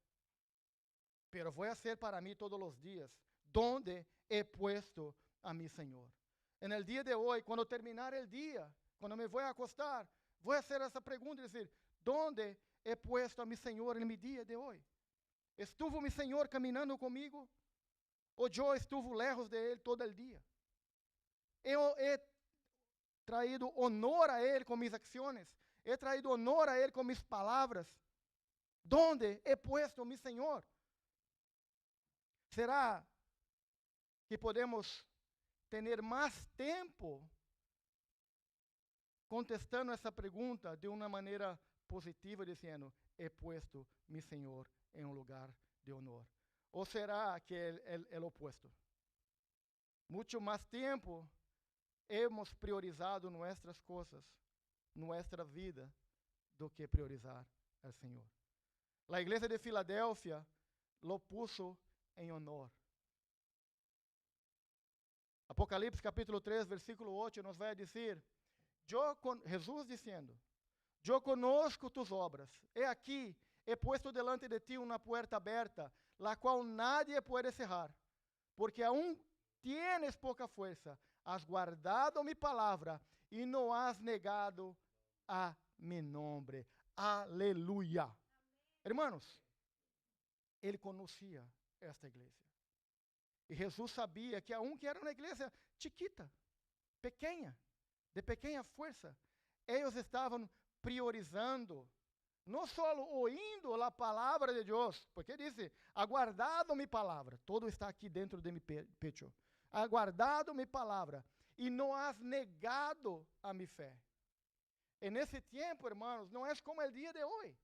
Pero voy a hacer para mí todos los días, donde he puesto a mi Señor. En el día de hoy, cuando terminar el día, cuando me voy a acostar, voy a hacer essa pergunta e dizer, ¿dónde he puesto a mi Señor en mi día de hoy? ¿Estuvo mi Señor caminando conmigo? ¿O yo estuve lejos de Él todo el día? Eu he traído honor a Él con mis acciones. He traído honor a Él con mis palabras. ¿Dónde he puesto a mi Señor? ¿Será que podemos tener más tempo contestando essa pergunta de uma maneira positiva, dizendo, he puesto mi Senhor em um lugar de honor? Ou será que é o oposto? Muito mais tempo hemos priorizado nossas coisas, nossa vida, do que priorizar ao Senhor. A igreja de Filadélfia lo puso em honor. Apocalipse capítulo 3, versículo 8, nos vai dizer, Jesús diciendo, yo conozco tus obras. He aquí, he puesto delante de ti una puerta abierta, la cual nadie puede cerrar, porque aún tienes poca fuerza, has guardado mi palabra y no has negado a mi nombre. Aleluya. Hermanos, ele conhecia esta igreja. E Jesus sabia que aunque era uma igreja chiquita, pequena, de pequena força, eles estavam priorizando, não só ouvindo a palavra de Deus, porque disse, aguardado mi palavra, todo está aqui dentro de mi pecho, aguardado mi palavra, e não has negado a mi fé. E nesse tempo, hermanos, não é como o dia de hoje,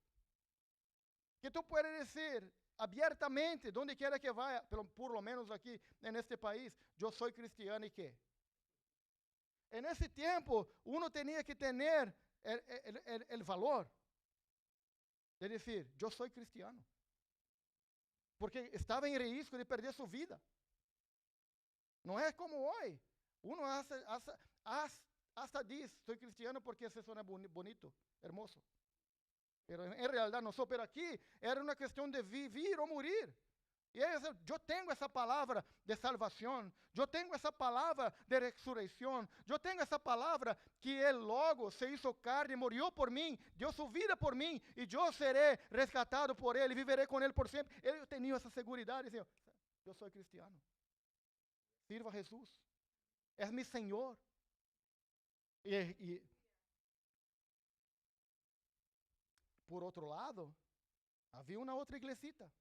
que tu puedes dizer abertamente, donde quiera que vaya, por lo menos aqui neste país, eu sou cristiano e que? En ese tiempo, uno tenía que tener el valor de decir, yo soy cristiano. Porque estaba en riesgo de perder su vida. No es como hoy. Uno hasta dice, soy cristiano porque ese suena bonito, hermoso. Pero en realidad no soy. Pero aquí era una cuestión de vivir o morir. E eu tenho essa palavra de salvação, eu tenho essa palavra de ressurreição, eu tenho essa palavra que Ele logo se hizo carne, morreu por mim, deu sua vida por mim, e eu serei resgatado por Ele, viverei com Ele por sempre. Eu tenho essa segurança, eu sou cristiano. Sirva a Jesus, é meu Senhor. E por outro lado, havia uma outra iglesita,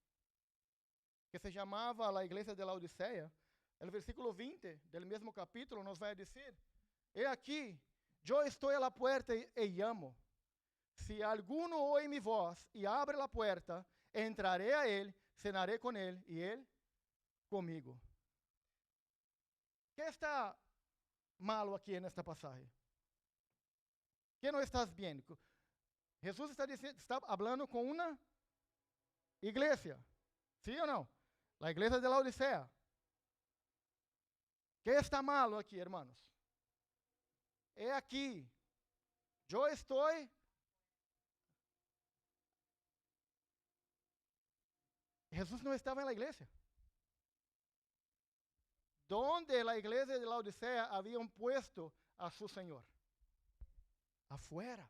que se chamava a igreja de Laodiceia. O versículo 20 do mesmo capítulo nos vai dizer, he aqui, eu estou à porta e llamo. Se alguno oye mi voz e abre a porta, entrarei a ele, cenarei com ele e ele comigo. O que está malo aqui nesta passagem? Que não estás vendo? Jesus está falando com uma igreja. Sim ou não? A igreja de Laodicea. Que está malo aqui, hermanos? É aqui. Eu estou. Jesus não estava na igreja. Donde a igreja de Laodicea haviam puesto a su Senhor? Afuera.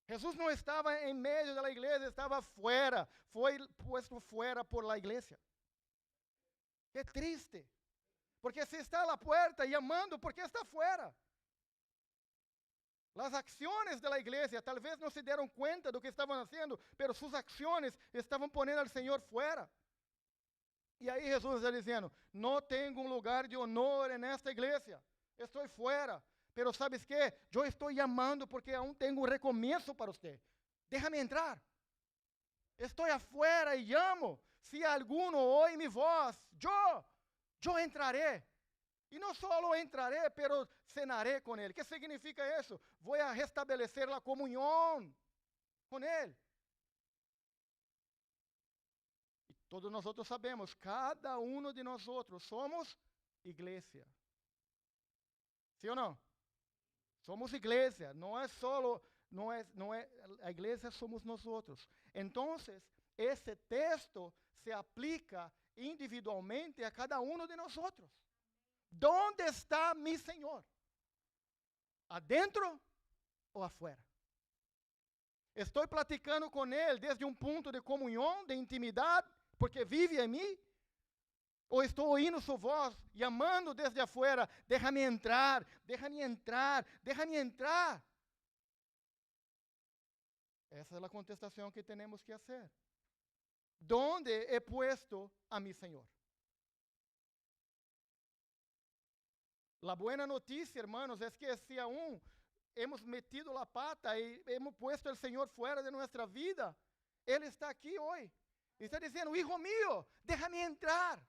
Jesus não estava em meio da igreja, estava fora. Foi puesto fora por la igreja. Que triste. Porque se está à porta chamando, ¿por que está fora? As ações da igreja talvez não se deram conta do que estavam fazendo, mas suas ações estavam ponendo ao Senhor fora. E aí Jesus está dizendo, não tenho um lugar de honor nesta igreja, estou fora. Pero sabes que? Eu estou chamando porque aún tenho um recomeço para você. Déjame entrar. Estou afuera e chamo. Se alguno oye mi voz, eu entraré. E não só entraré, pero cenaré com ele. O que significa isso? Vou a restabelecer a comunhão com ele. E todos nós sabemos, cada um de nós somos igreja. Sim ou não? Somos igreja, não é só, a igreja somos nós outros. Então, esse texto se aplica individualmente a cada um de nós outros. ¿Dónde está mi Senhor? ¿Adentro ou afuera? Estou platicando com Ele desde um ponto de comunhão, de intimidade, porque vive em mim? Ou estou ouvindo sua voz, chamando desde afuera, déjame entrar, déjame entrar, déjame entrar. Essa é a contestação que temos que fazer. ¿Dónde he puesto a mi Senhor? La buena noticia, hermanos, es que si aún hemos metido la pata y hemos puesto al Señor fuera de nuestra vida, Él está aquí hoy. Y está diciendo, hijo mío, déjame entrar.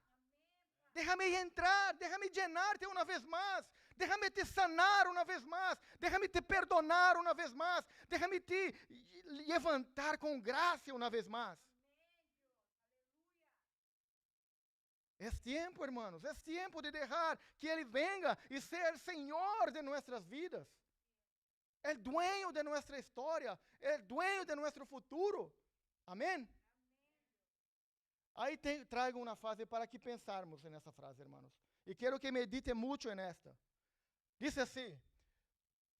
Déjame entrar, déjame llenarte una vez más, déjame te sanar una vez más, déjame te perdonar una vez más, déjame te levantar con gracia una vez más. Es tiempo, hermanos, es tiempo de dejar que Ele venga y sea el Señor de nuestras vidas. el dueño de nuestra historia, el dueño de nuestro futuro. Amén. Aí traigo uma frase para que pensarmos nessa frase, hermanos. E quero que medite muito nesta. Diz assim: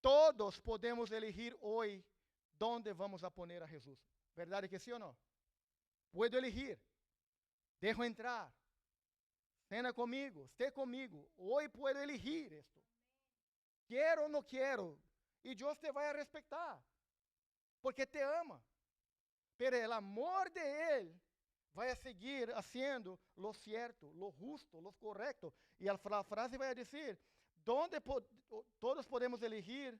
todos podemos elegir hoje onde vamos a poner a Jesus. Verdade que sim ou não? Puedo elegir. Dejo entrar. Cena comigo, esté comigo. Hoje puedo elegir esto. Quero ou não quero. E Deus te vai a respeitar. Porque te ama. Pero el amor de Él vai a seguir haciendo lo cierto, lo justo, lo correcto. E a frase vai a dizer, todos podemos elegir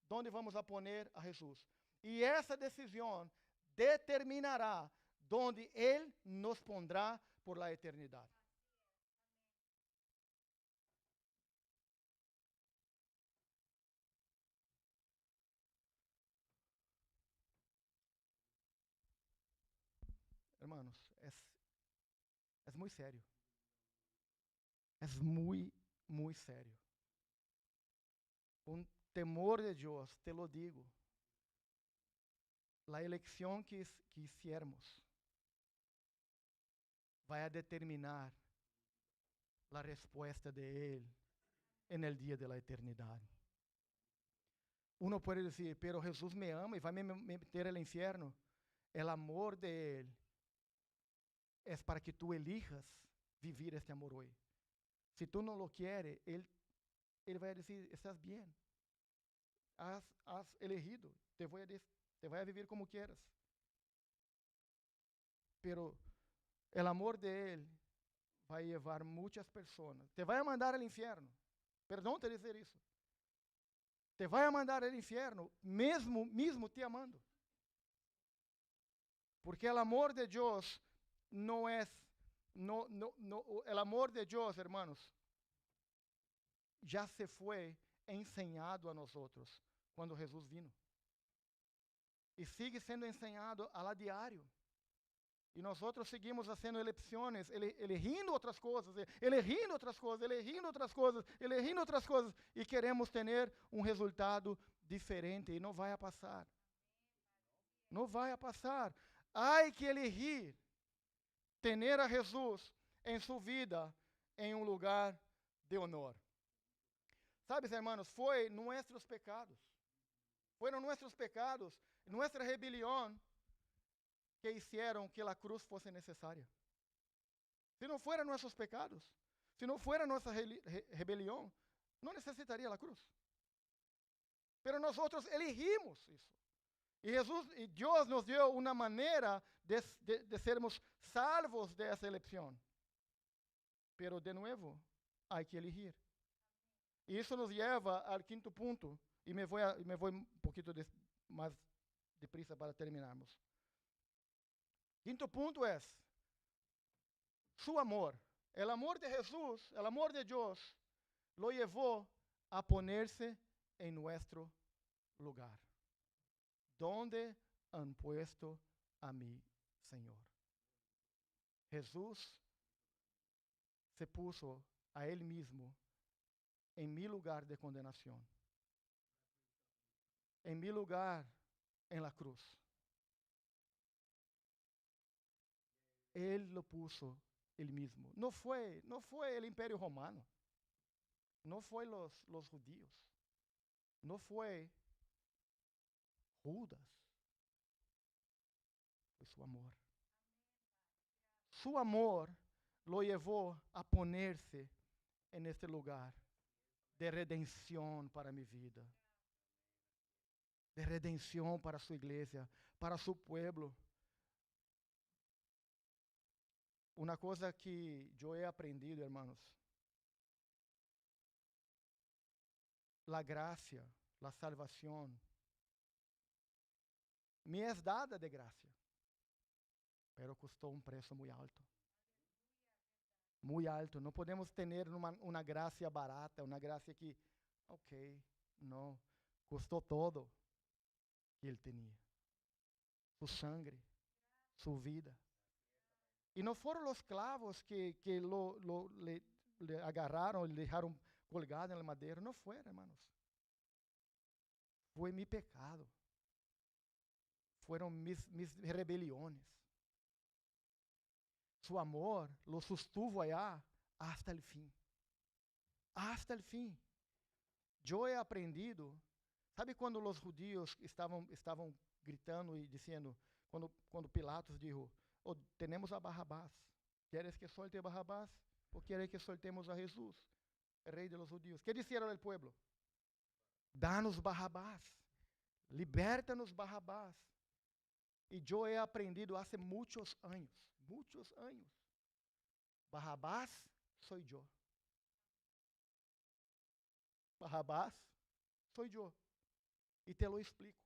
onde vamos a poner a Jesus. E essa decisão determinará onde Ele nos pondrá por la eternidade. Hermanos, é muito sério. É muito sério. Com temor de Deus, te lo digo. A eleição que hiciéramos vai a determinar a resposta de Ele en el dia de la eternidade. Uno pode dizer, pero Jesus me ama e vai me meter al infierno. El amor de Él es para que tú elijas vivir este amor hoy. Si tú no lo quieres, Él va a decir, estás bien. Has elegido, te voy a vivir como quieras. Pero el amor de Él va a llevar muchas personas. Te va a mandar al infierno. Perdón te decir eso. Te va a mandar al infierno, mesmo te amando. Porque el amor de Dios no es, el amor de Dios, hermanos, ya se fue enseñado a nosotros cuando Jesús vino. Y sigue siendo enseñado a diario. Y nosotros seguimos haciendo elecciones, eligiendo otras cosas, eligiendo otras cosas, eligiendo otras cosas, eligiendo otras cosas, y queremos tener un resultado diferente, y no va a pasar. No va a pasar. Hay que elegir tener a Jesús en su vida en un lugar de honor. Sabes, hermanos, fueron nuestros pecados, nuestra rebelión, que hicieron que la cruz fuese necesaria. Si no fueran nuestros pecados, si no fuera nuestra rebelión, no necesitaría la cruz. Pero nosotros elegimos eso. Y Dios nos dio una manera de sermos salvos de esa elección. Pero de nuevo, hay que elegir. Y eso nos lleva al quinto punto. Y me voy un poquito más deprisa para terminarmos. Quinto punto es su amor. El amor de Jesús, el amor de Dios, lo llevó a ponerse en nuestro lugar. ¿Dónde han puesto a mi Señor? Jesús se puso a Él mismo en mi lugar de condenación, en mi lugar en la cruz. Él lo puso él mismo. No fue el Imperio Romano, no fue los judíos, no fue Judas, fue su amor. Su amor lo llevó a ponerse en este lugar de redención para mi vida, de redención para su iglesia, para su pueblo. Una cosa que yo he aprendido, hermanos, la gracia, la salvación, me es dada de gracia, pero costó un precio muy alto. Muy alto. No podemos tener una gracia barata, una gracia que, ok, no, costó todo que Él tenía. Su sangre, su vida. Y no fueron los clavos que le agarraron, le dejaron colgado en la madera. No fueron, hermanos. Fue mi pecado. Fueron mis rebeliones. Su amor lo sostuvo allá hasta el fin. Hasta el fin. Yo he aprendido. Sabe quando os judíos estavam gritando e dizendo, quando Pilatos dijo, oh, tenemos a Barrabás. ¿Quieres que suelte a Barrabás? ¿O quieres que soltemos a Jesús, el rey de los judíos? ¿Qué dijeron el pueblo? Danos Barrabás. Liberta-nos Barrabás. E eu he aprendido há muitos anos, Barrabás sou eu. Barrabás sou eu. E te lo explico.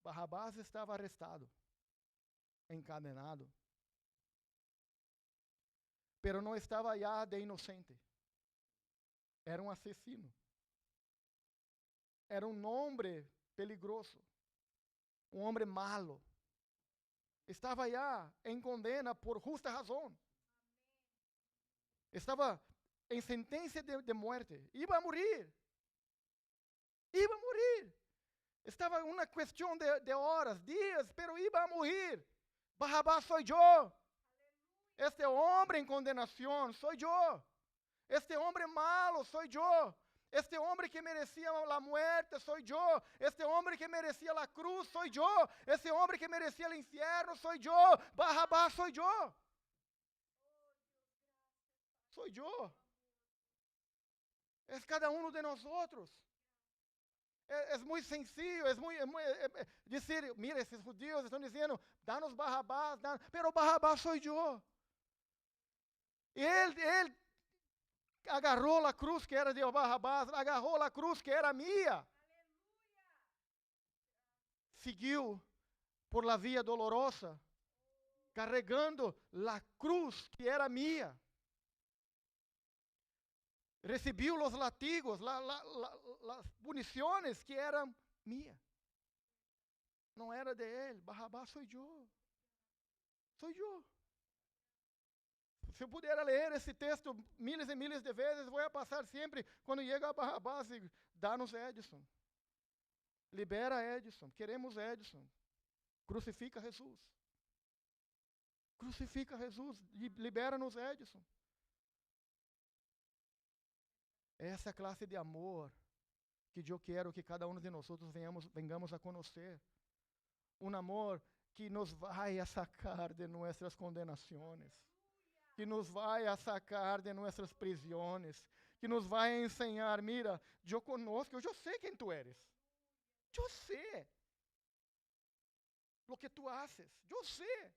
Barrabás estava arrestado, encadenado, pero não estava já de inocente. Era um assassino. Era um homem peligroso. Um homem malo. Estava já em condena por justa razão. Estava em sentença de morte. Iba a morir. Iba a morir. Estava uma questão de horas, dias, pero iba a morrer. Barrabás sou eu. Este homem em condenação sou eu. Este homem malo sou eu. Este homem que merecia a muerte sou eu. Este homem que merecia a cruz sou eu. Este homem que merecia o inferno sou eu. Barrabás sou eu. Sou eu. É cada um de nós outros. É muito sencillo, dizer, mira, esses judíos estão dizendo, dá-nos Barrabás, pero Barrabás sou eu. E ele agarrou a cruz que era de Barrabás, agarrou a cruz que era minha. Seguiu por la via dolorosa, carregando a cruz que era minha. Recibiu os latigos, as punições que eram minhas. Não era de ele. Barrabás sou eu. Sou eu. Se eu puder ler esse texto milhas e milhas de vezes, vou passar sempre, quando chega a Barrabás, e dá-nos Edson. Libera Edson. Queremos Edson. Crucifica Jesus. Crucifica Jesus. Libera-nos Edson. Essa classe de amor que eu quero que cada um de nós venhamos a conhecer. Um amor que nos vai a sacar de nossas condenações, que nos vai a sacar de nossas prisões, que nos vai a ensinar, mira, eu conosco, eu sei quem tu eres. Eu sei o que tu haces. Eu sei.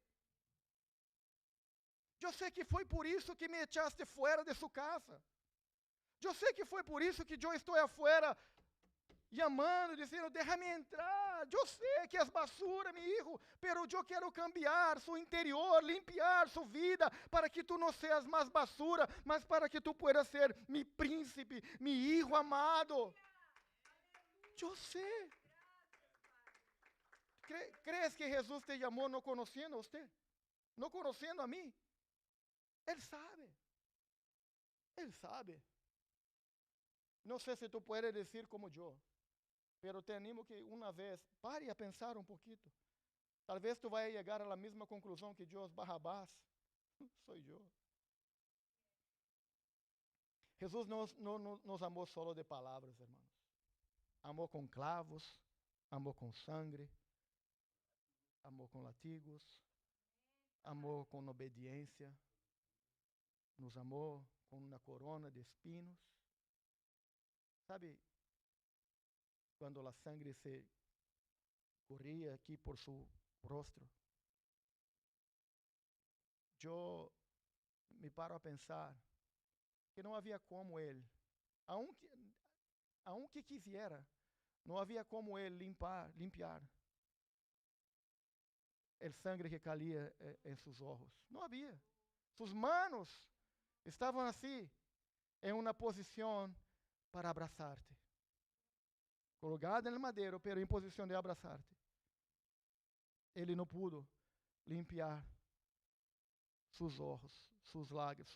Eu sei que foi por isso que me echaste fora de sua casa. Eu sei que foi por isso que eu estou afuera, chamando, dizendo, deixa-me entrar. Eu sei que és basura, meu filho, pero eu quero cambiar seu interior, limpiar sua vida, para que tu não seas mais basura, mas para que tu puedas ser meu príncipe, meu filho amado. Eu sei. ¿Crees que Jesus te chamou não conhecendo a você? Não conhecendo a mim? Ele sabe. Ele sabe. Não sei se tu puedes dizer como eu, pero te animo que uma vez pare a pensar um pouquinho. Talvez tu vai chegar à mesma conclusão que eu, Barrabás, sou eu. Jesus nos amou solo de palavras, irmãos. Amou com clavos, amou com sangue, amou com latigos, amou com obediência, nos amou com uma corona de espinos. Sabe, quando a sangue se corria aqui por seu rosto, eu me paro a pensar que não havia como ele, aunque quisiera, não havia como ele limpar o sangue que caía em seus olhos. Não havia. Suas manos estavam assim, em uma posição para abraçar-te. Colocado no madeiro, pero em posição de abraçar-te. Ele não pudo limpar seus olhos, suas lágrimas,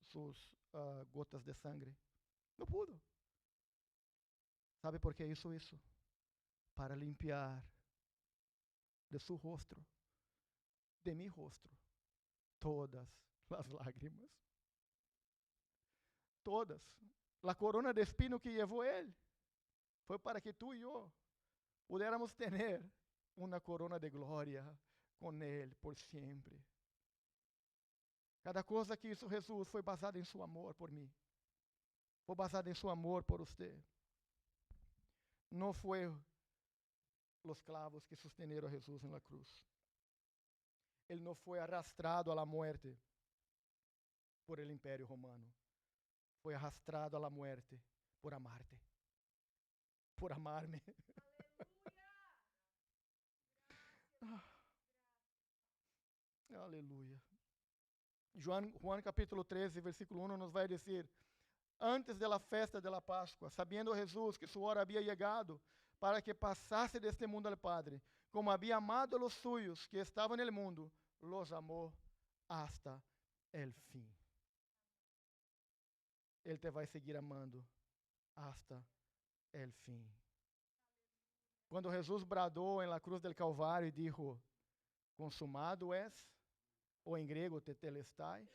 suas gotas de sangue. Não pudo. ¿Sabe por qué hizo eso? Para limpiar de su rostro, de mi rostro, todas las lágrimas. Todas. La corona de espino que llevó él fue para que tú y yo pudiéramos tener una corona de gloria con él por siempre. Cada cosa que hizo Jesús foi basada em su amor por mim. Foi basada em su amor por usted. Não foi os clavos que sosteneram a Jesús en la cruz. Ele não foi arrastrado a la muerte por el imperio romano. Foi arrastrado a la muerte por amarte. Por amarme. Aleluia. Juan capítulo 13, versículo 1 nos vai dizer: antes de la festa de la Páscoa, sabiendo Jesús que su hora había llegado para que pasase de este mundo al Padre, como había amado a los suyos que estaban en el mundo, los amó hasta el fin. Ele te vai seguir amando hasta el fin. Quando Jesus bradou em la cruz del Calvário e dijo: consumado es, ou em grego tetelestai,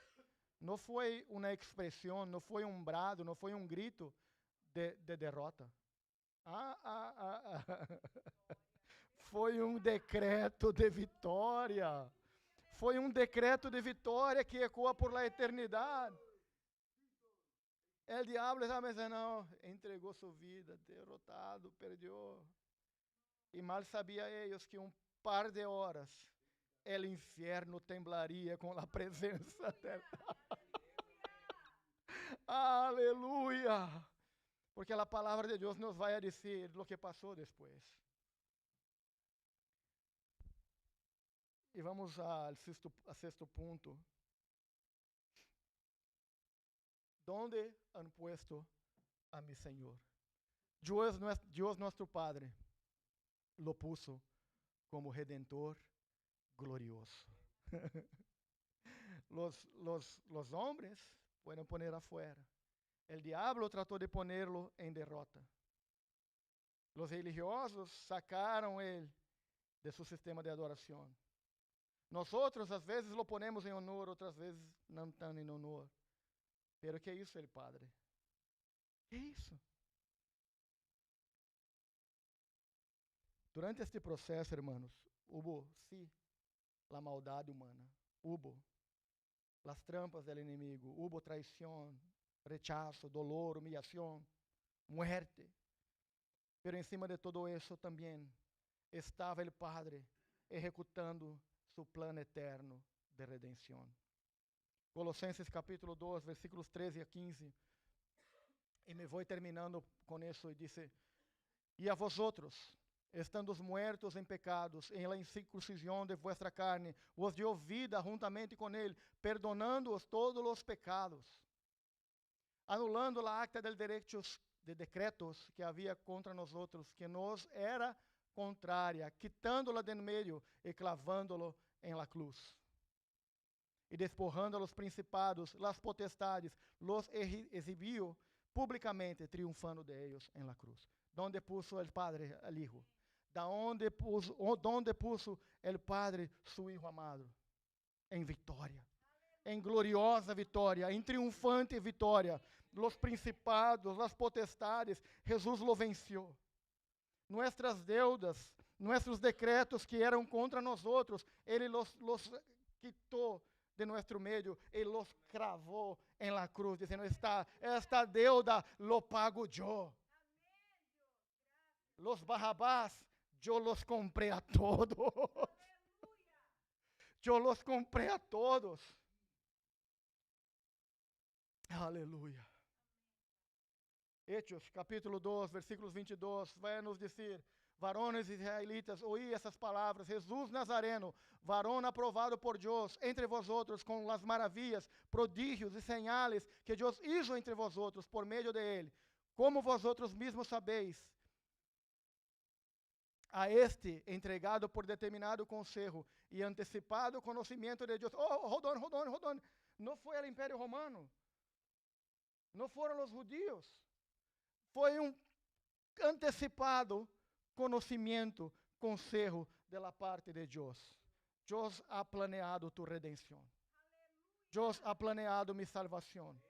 não foi uma expressão, não foi um brado, não foi um grito de derrota. Foi um decreto de vitória. Foi um decreto de vitória que ecoa por la eternidade. O diabo estava pensando, não, entregou sua vida, derrotado, perdeu. E mal sabia eles que par de horas el infierno temblaria com a presença dele. Aleluia! Porque a palavra de Deus nos vai a dizer o que passou depois. E vamos ao sexto ponto. ¿Dónde han puesto a mi Señor? Dios nuestro Padre lo puso como Redentor glorioso. Los hombres pueden poner afuera. El diablo trató de ponerlo en derrota. Los religiosos sacaron él de su sistema de adoración. Nosotros às vezes lo ponemos em honor, outras vezes não estão em honor. Pero que hizo el Padre? ¿Qué hizo? Durante este proceso, hermanos, hubo, sí, la maldad humana. Hubo las trampas del enemigo. Hubo traición, rechazo, dolor, humillación, muerte. Pero encima de todo eso también estaba el Padre ejecutando su plan eterno de redención. Colossenses capítulo 2, versículos 13 a 15. E me vou terminando com isso e dice: e a vosotros, estando muertos em pecados, em la incircuncisión de vuestra carne, os dio vida juntamente com ele, perdonando-os todos os pecados, anulando la acta de decretos que havia contra nosotros, que nos era contrária, quitándola de en medio e clavándolo en la cruz. E despojando a los principados, las potestades, los exhibió públicamente, triunfando de ellos en la cruz. Donde puso el Padre al Hijo? Donde puso el Padre su Hijo amado? En victoria, en gloriosa vitória, em triunfante vitória. Los principados, las potestades, Jesús lo venció. Nuestras deudas, nuestros decretos que eram contra nosotros, Ele los quitou de nuestro medio e los cravó en la cruz, diciendo: esta deuda lo pago yo. Los Barrabás, yo los compré a todos. Yo los compré a todos. Aleluia. Hechos, capítulo 2, versículos 22, vai nos dizer: varones israelitas, oí essas palavras: Jesús Nazareno, varón aprovado por Dios entre vosotros con las maravillas, prodigios y señales que Dios hizo entre vosotros por medio de él, como vosotros mismos sabéis. A este entregado por determinado consejo e antecipado conhecimento de Deus. Hold on. Não foi o Império Romano. Não foram os judeus. Foi antecipado conocimiento, consejo de la parte de Dios. Dios ha planeado tu redención. Dios ha planeado mi salvación.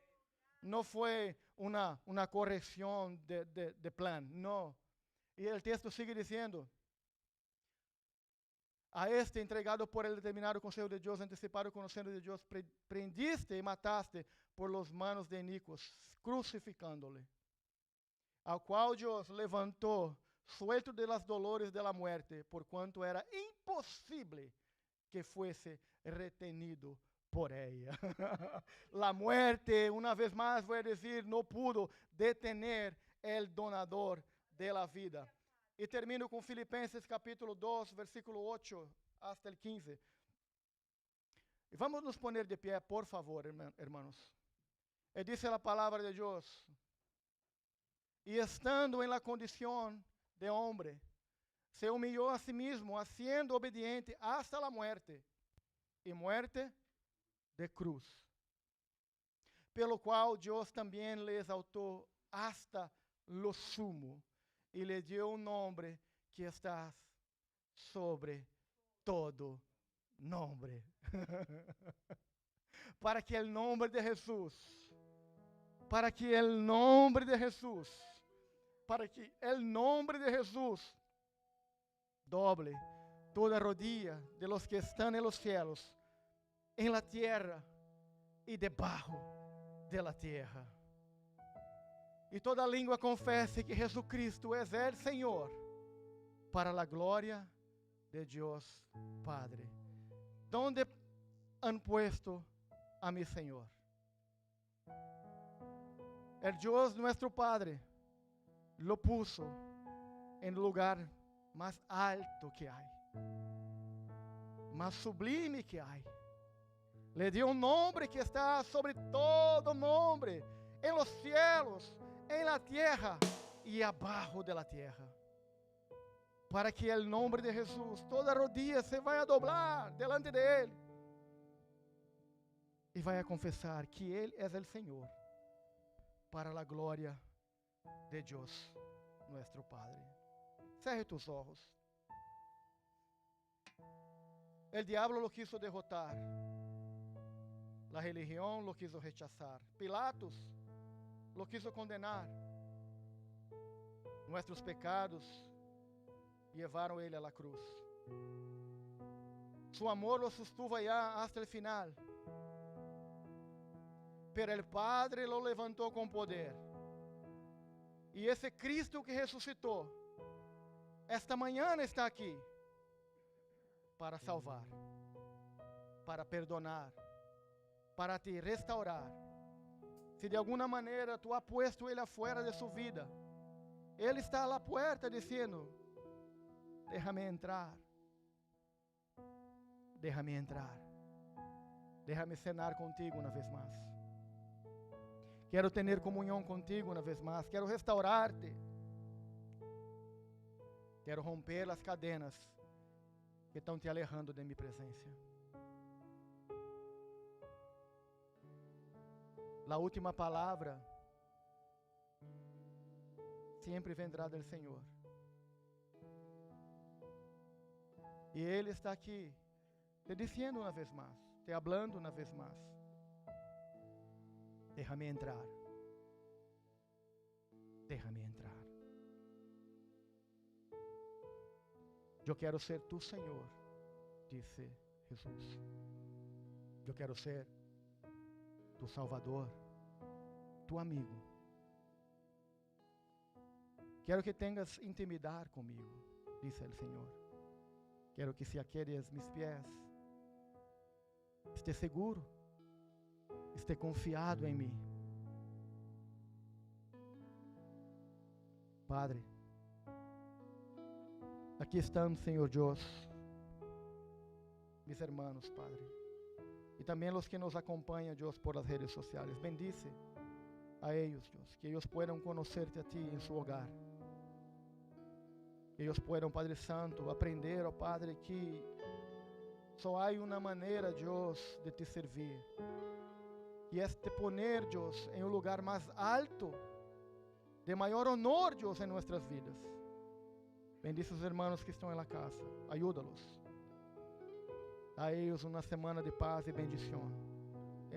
No fue una corrección de plan, no. Y el texto sigue diciendo, a este entregado por el determinado consejo de Dios, anticipado conocendo de Dios, prendiste y mataste por las manos de inicuos, crucificándole, al cual Dios levantó, suelto de las dolores de la muerte, por cuanto era imposible que fuese retenido por ella. La muerte, una vez más voy a decir, no pudo detener el donador de la vida. Y termino con Filipenses capítulo 2, versículo 8 hasta el 15. Y vamos a nos poner de pie, por favor, hermanos. Y dice la palabra de Dios, y estando en la condición de hombre, se humilló a sí mismo, haciendo obediente hasta la muerte, y muerte de cruz. Pelo cual Dios también le exaltó hasta lo sumo, y le dio un nombre que está sobre todo nombre. Para que el nombre de Jesús, para que el nombre de Jesús, para que el nombre de Jesús doble toda rodilla de los que están en los cielos, en la tierra y debajo de la tierra. Y toda língua confese que Jesucristo es el Señor, para la gloria de Dios Padre. ¿Dónde han puesto a mi Señor? El Dios nuestro Padre lo puso en el lugar más alto que hay, más sublime que hay. Le dio un nombre que está sobre todo nombre, en los cielos, en la tierra y abajo de la tierra. Para que el nombre de Jesús, toda rodilla se vaya a doblar delante de Él y vaya a confesar que Él es el Señor, para la gloria de Dios nuestro Padre. Cierre tus ojos. El diablo lo quiso derrotar. La religión lo quiso rechazar. Pilatos lo quiso condenar. Nuestros pecados llevaron a Él a la cruz. Su amor lo sostuvo allá hasta el final. Pero el Padre lo levantó con poder. Y ese Cristo que resucitó, esta mañana está aquí para salvar, para perdonar, para te restaurar. Se de alguna maneira tu has puesto Ele afuera de sua vida, Ele está a la puerta dizendo, déjame entrar, déjame entrar, déjame cenar contigo una vez más. Quero ter comunhão contigo uma vez mais. Quero restaurar-te. Quero romper as cadenas que estão te alejando de minha presença. A última palavra sempre vendrá do Senhor. E Ele está aqui, te dizendo uma vez mais, te hablando uma vez mais. Déjame entrar. Déjame entrar. Eu quero ser tu Senhor, disse Jesus. Eu quero ser tu Salvador, tu amigo. Quero que tenhas intimidade comigo, disse o Senhor. Quero que se aqueles mis pés, esteja seguro, esteja confiado em mim. Padre, aqui estão, Senhor Deus, mis hermanos, Padre, e também os que nos acompanham, Deus, por las redes sociais. Bendice a eles, Deus, que eles possam conhecer-te a Ti em seu hogar. Que eles possam, Padre Santo, aprender, ó Padre, que só há uma maneira, Deus, de Te servir. E é te poner, Deus, em um lugar mais alto de maior honor, Dios, en nuestras vidas. Bendice os irmãos que estão em la casa. Ayúdalos. A ellos uma semana de paz e bendição.